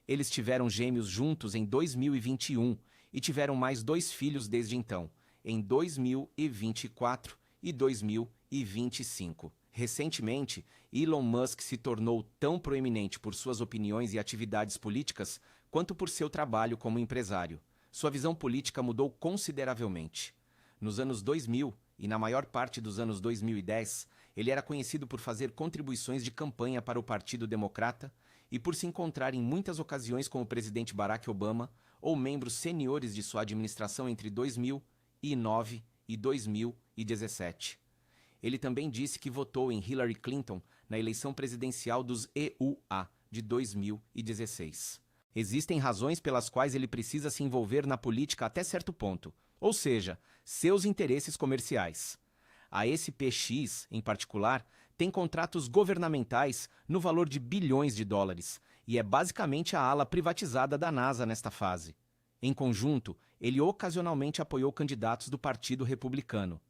Eles tiveram gêmeos juntos em 2021 e tiveram mais 2 filhos desde então, em 2024 e 2025. Recentemente, Elon Musk se tornou tão proeminente por suas opiniões e atividades políticas quanto por seu trabalho como empresário. Sua visão política mudou consideravelmente. Nos anos 2000 e na maior parte dos anos 2010, ele era conhecido por fazer contribuições de campanha para o Partido Democrata e por se encontrar em muitas ocasiões com o presidente Barack Obama ou membros seniores de sua administração entre 2009 e 2017. Ele também disse que votou em Hillary Clinton na eleição presidencial dos EUA de 2016. Existem razões pelas quais ele precisa se envolver na política até certo ponto, ou seja, seus interesses comerciais. A SPX, em particular, tem contratos governamentais no valor de bilhões de dólares e é basicamente a ala privatizada da NASA nesta fase. Em conjunto, ele ocasionalmente apoiou candidatos do Partido Republicano.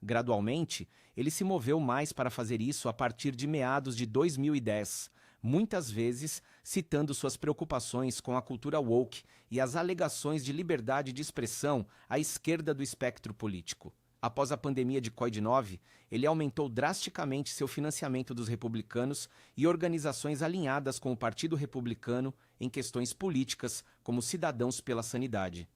Gradualmente, ele se moveu mais para fazer isso a partir de meados de 2010, muitas vezes citando suas preocupações com a cultura woke e as alegações de liberdade de expressão à esquerda do espectro político. Após a pandemia de Covid-19, ele aumentou drasticamente seu financiamento dos republicanos e organizações alinhadas com o Partido Republicano em questões políticas, como Cidadãos pela Sanidade.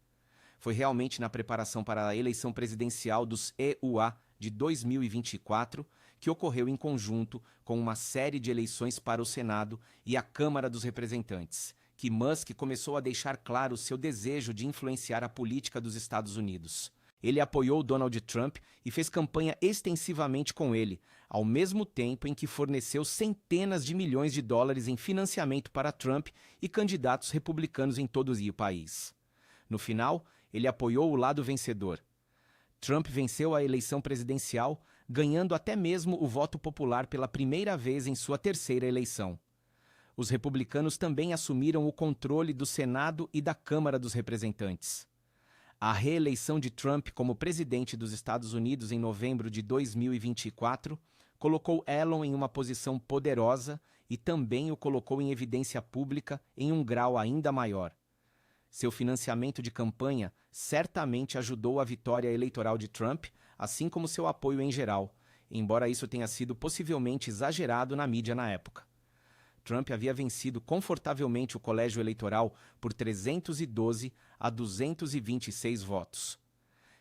Foi realmente na preparação para a eleição presidencial dos EUA de 2024 que ocorreu em conjunto com uma série de eleições para o Senado e a Câmara dos Representantes, que Musk começou a deixar claro seu desejo de influenciar a política dos Estados Unidos. Ele apoiou Donald Trump e fez campanha extensivamente com ele, ao mesmo tempo em que forneceu centenas de milhões de dólares em financiamento para Trump e candidatos republicanos em todo o país. No final, ele apoiou o lado vencedor. Trump venceu a eleição presidencial, ganhando até mesmo o voto popular pela primeira vez em sua terceira eleição. Os republicanos também assumiram o controle do Senado e da Câmara dos Representantes. A reeleição de Trump como presidente dos Estados Unidos em novembro de 2024 colocou Elon em uma posição poderosa e também o colocou em evidência pública em um grau ainda maior. Seu financiamento de campanha certamente ajudou a vitória eleitoral de Trump, assim como seu apoio em geral, embora isso tenha sido possivelmente exagerado na mídia na época. Trump havia vencido confortavelmente o colégio eleitoral por 312 a 226 votos.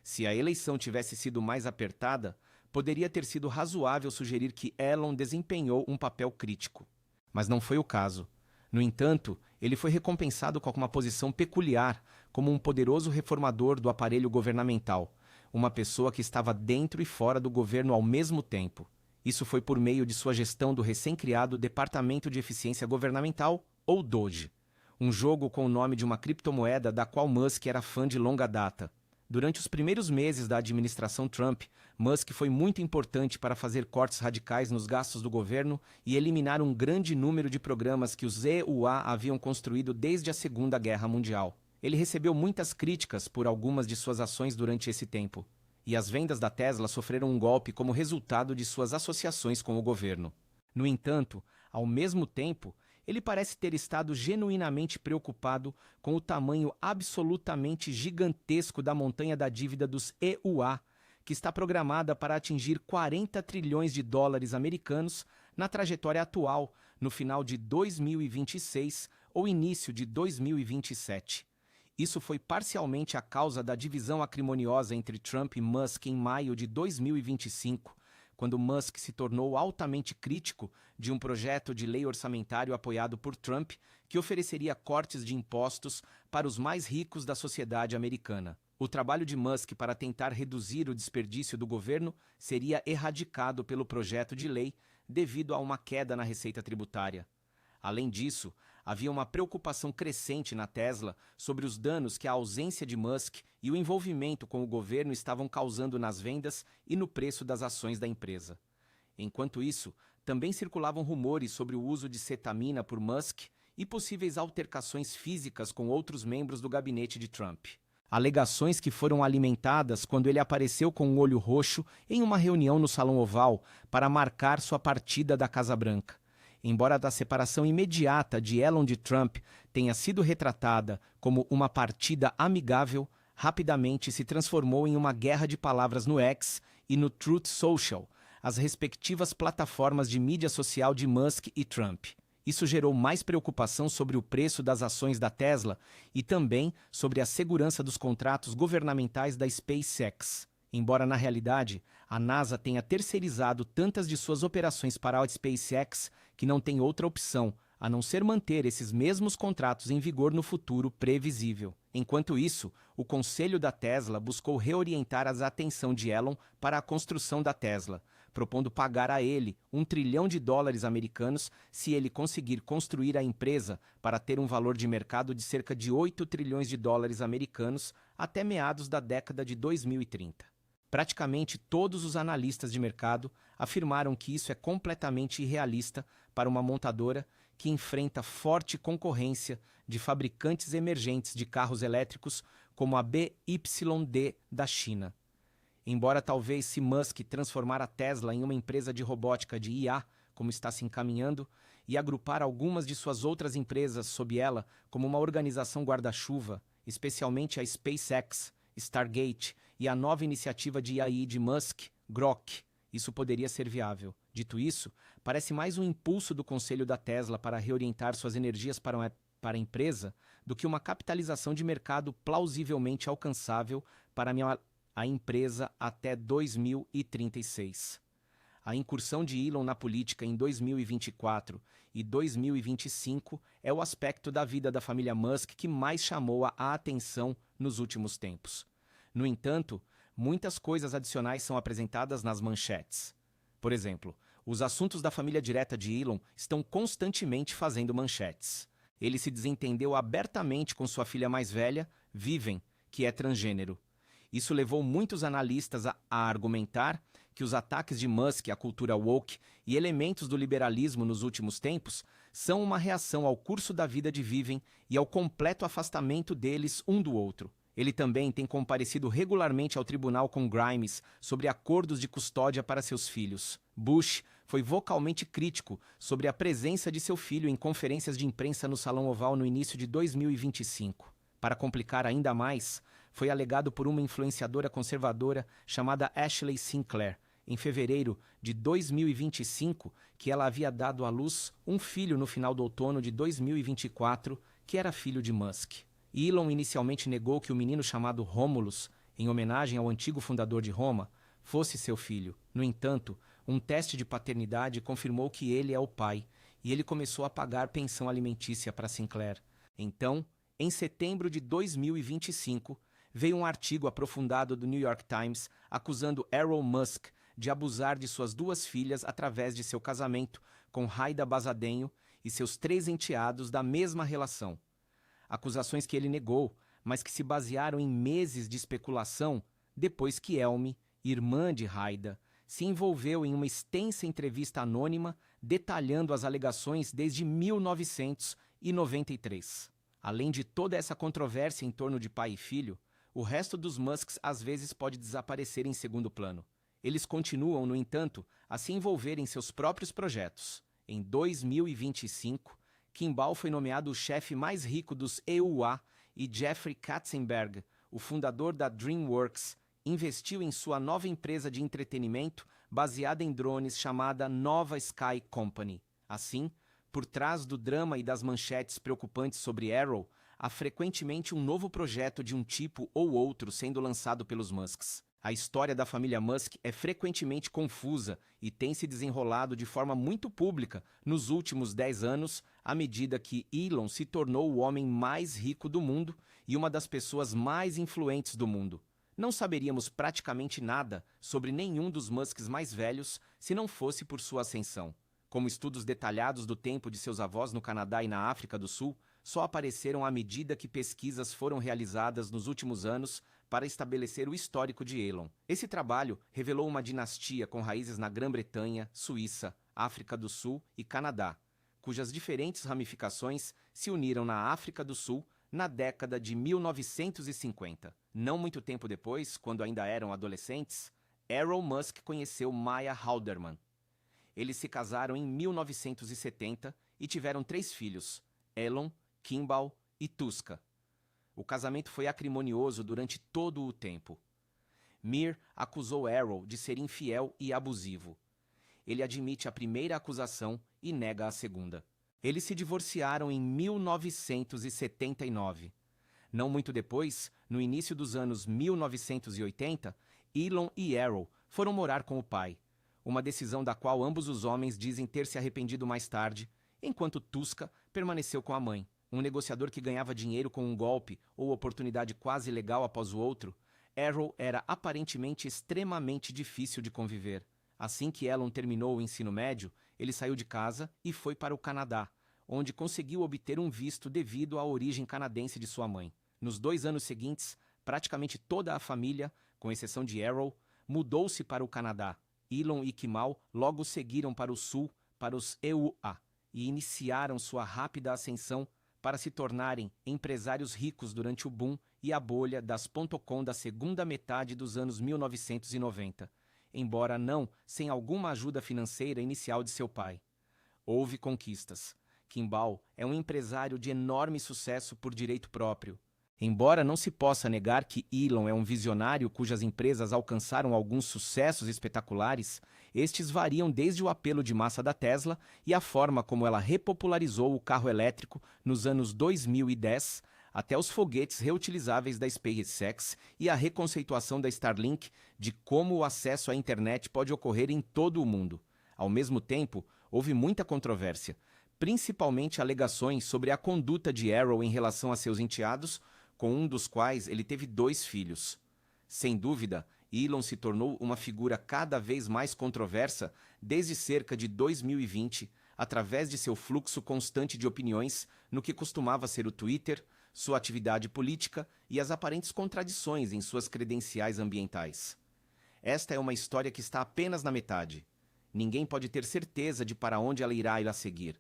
Se a eleição tivesse sido mais apertada, poderia ter sido razoável sugerir que Elon desempenhou um papel crítico. Mas não foi o caso. No entanto, ele foi recompensado com uma posição peculiar, como um poderoso reformador do aparelho governamental, uma pessoa que estava dentro e fora do governo ao mesmo tempo. Isso foi por meio de sua gestão do recém-criado Departamento de Eficiência Governamental, ou DOGE, um jogo com o nome de uma criptomoeda da qual Musk era fã de longa data. Durante os primeiros meses da administração Trump, Musk foi muito importante para fazer cortes radicais nos gastos do governo e eliminar um grande número de programas que os EUA haviam construído desde a Segunda Guerra Mundial. Ele recebeu muitas críticas por algumas de suas ações durante esse tempo, e as vendas da Tesla sofreram um golpe como resultado de suas associações com o governo. No entanto, ao mesmo tempo, ele parece ter estado genuinamente preocupado com o tamanho absolutamente gigantesco da montanha da dívida dos EUA, que está programada para atingir 40 trilhões de dólares americanos na trajetória atual, no final de 2026 ou início de 2027. Isso foi parcialmente a causa da divisão acrimoniosa entre Trump e Musk em maio de 2025, quando Musk se tornou altamente crítico de um projeto de lei orçamentário apoiado por Trump que ofereceria cortes de impostos para os mais ricos da sociedade americana. O trabalho de Musk para tentar reduzir o desperdício do governo seria erradicado pelo projeto de lei devido a uma queda na receita tributária. Além disso, havia uma preocupação crescente na Tesla sobre os danos que a ausência de Musk e o envolvimento com o governo estavam causando nas vendas e no preço das ações da empresa. Enquanto isso, também circulavam rumores sobre o uso de cetamina por Musk e possíveis altercações físicas com outros membros do gabinete de Trump. Alegações que foram alimentadas quando ele apareceu com um olho roxo em uma reunião no Salão Oval para marcar sua partida da Casa Branca. Embora a separação imediata de Elon de Trump tenha sido retratada como uma partida amigável, rapidamente se transformou em uma guerra de palavras no X e no Truth Social, as respectivas plataformas de mídia social de Musk e Trump. Isso gerou mais preocupação sobre o preço das ações da Tesla e também sobre a segurança dos contratos governamentais da SpaceX. Embora, na realidade, a NASA tenha terceirizado tantas de suas operações para a SpaceX que não tem outra opção a não ser manter esses mesmos contratos em vigor no futuro previsível. Enquanto isso, o conselho da Tesla buscou reorientar a atenção de Elon para a construção da Tesla, propondo pagar a ele $1 trilhão americanos se ele conseguir construir a empresa para ter um valor de mercado de cerca de $8 trilhões americanos até meados da década de 2030. Praticamente todos os analistas de mercado afirmaram que isso é completamente irrealista para uma montadora que enfrenta forte concorrência de fabricantes emergentes de carros elétricos como a BYD da China. Embora talvez se Musk transformar a Tesla em uma empresa de robótica de IA, como está se encaminhando, e agrupar algumas de suas outras empresas sob ela como uma organização guarda-chuva, especialmente a SpaceX, Stargate e a nova iniciativa de AI de Musk, Grok, isso poderia ser viável. Dito isso, parece mais um impulso do conselho da Tesla para reorientar suas energias para a empresa do que uma capitalização de mercado plausivelmente alcançável para a empresa até 2036. A incursão de Elon na política em 2024 e 2025 é o aspecto da vida da família Musk que mais chamou a atenção nos últimos tempos. No entanto, muitas coisas adicionais são apresentadas nas manchetes. Por exemplo, os assuntos da família direta de Elon estão constantemente fazendo manchetes. Ele se desentendeu abertamente com sua filha mais velha, Vivian, que é transgênero. Isso levou muitos analistas a argumentar que os ataques de Musk à cultura woke e elementos do liberalismo nos últimos tempos são uma reação ao curso da vida de Vivian e ao completo afastamento deles um do outro. Ele também tem comparecido regularmente ao tribunal com Grimes sobre acordos de custódia para seus filhos. Bush foi vocalmente crítico sobre a presença de seu filho em conferências de imprensa no Salão Oval no início de 2025. Para complicar ainda mais, foi alegado por uma influenciadora conservadora chamada Ashley Sinclair, em fevereiro de 2025, que ela havia dado à luz um filho no final do outono de 2024, que era filho de Musk. Elon inicialmente negou que o menino chamado Romulus, em homenagem ao antigo fundador de Roma, fosse seu filho. No entanto, um teste de paternidade confirmou que ele é o pai, e ele começou a pagar pensão alimentícia para Sinclair. Então, em setembro de 2025, veio um artigo aprofundado do New York Times acusando Elon Musk de abusar de suas duas filhas através de seu casamento com Haida Bazadenho e seus 3 enteados da mesma relação. Acusações que ele negou, mas que se basearam em meses de especulação depois que Elmi, irmã de Haida, se envolveu em uma extensa entrevista anônima detalhando as alegações desde 1993. Além de toda essa controvérsia em torno de pai e filho, o resto dos Musks às vezes pode desaparecer em segundo plano. Eles continuam, no entanto, a se envolver em seus próprios projetos. Em 2025, Kimball foi nomeado o chefe mais rico dos EUA e Jeffrey Katzenberg, o fundador da DreamWorks, investiu em sua nova empresa de entretenimento baseada em drones chamada Nova Sky Company. Assim, por trás do drama e das manchetes preocupantes sobre Arrow, há frequentemente um novo projeto de um tipo ou outro sendo lançado pelos Musks. A história da família Musk é frequentemente confusa e tem se desenrolado de forma muito pública nos últimos 10 anos, à medida que Elon se tornou o homem mais rico do mundo e uma das pessoas mais influentes do mundo. Não saberíamos praticamente nada sobre nenhum dos Musks mais velhos se não fosse por sua ascensão. Como estudos detalhados do tempo de seus avós no Canadá e na África do Sul só apareceram à medida que pesquisas foram realizadas nos últimos anos para estabelecer o histórico de Elon. Esse trabalho revelou uma dinastia com raízes na Grã-Bretanha, Suíça, África do Sul e Canadá, cujas diferentes ramificações se uniram na África do Sul na década de 1950. Não muito tempo depois, quando ainda eram adolescentes, Elon Musk conheceu Maya Halderman. Eles se casaram em 1970 e tiveram 3 filhos, Elon, Kimball e Tuska. O casamento foi acrimonioso durante todo o tempo. Mir acusou Arrow de ser infiel e abusivo. Ele admite a primeira acusação e nega a segunda. Eles se divorciaram em 1979. Não muito depois, no início dos anos 1980, Elon e Errol foram morar com o pai, uma decisão da qual ambos os homens dizem ter se arrependido mais tarde, enquanto Tuska permaneceu com a mãe. Um negociador que ganhava dinheiro com um golpe ou oportunidade quase legal após o outro, Errol era aparentemente extremamente difícil de conviver. Assim que Elon terminou o ensino médio, ele saiu de casa e foi para o Canadá, onde conseguiu obter um visto devido à origem canadense de sua mãe. Nos 2 anos seguintes, praticamente toda a família, com exceção de Errol, mudou-se para o Canadá. Elon e Kimal logo seguiram para o sul, para os EUA, e iniciaram sua rápida ascensão para se tornarem empresários ricos durante o boom e a bolha das .com da segunda metade dos anos 1990, embora não sem alguma ajuda financeira inicial de seu pai. Houve conquistas. Kimball é um empresário de enorme sucesso por direito próprio. Embora não se possa negar que Elon é um visionário cujas empresas alcançaram alguns sucessos espetaculares, estes variam desde o apelo de massa da Tesla e a forma como ela repopularizou o carro elétrico nos anos 2010, até os foguetes reutilizáveis da SpaceX e a reconceituação da Starlink de como o acesso à internet pode ocorrer em todo o mundo. Ao mesmo tempo, houve muita controvérsia, principalmente alegações sobre a conduta de Errol em relação a seus enteados, com um dos quais ele teve 2 filhos. Sem dúvida, Elon se tornou uma figura cada vez mais controversa desde cerca de 2020, através de seu fluxo constante de opiniões no que costumava ser o Twitter, sua atividade política e as aparentes contradições em suas credenciais ambientais. Esta é uma história que está apenas na metade. Ninguém pode ter certeza de para onde ela irá ir a seguir.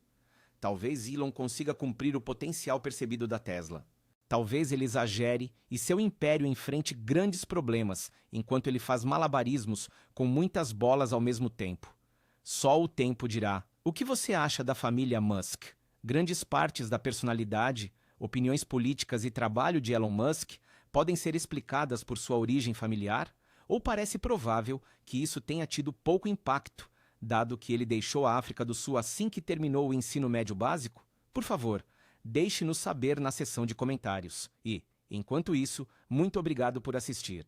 Talvez Elon consiga cumprir o potencial percebido da Tesla. Talvez ele exagere e seu império enfrente grandes problemas, enquanto ele faz malabarismos com muitas bolas ao mesmo tempo. Só o tempo dirá. O que você acha da família Musk? Grandes partes da personalidade, opiniões políticas e trabalho de Elon Musk podem ser explicadas por sua origem familiar? Ou parece provável que isso tenha tido pouco impacto, dado que ele deixou a África do Sul assim que terminou o ensino médio básico? Por favor, deixe-nos saber na seção de comentários. E, enquanto isso, muito obrigado por assistir.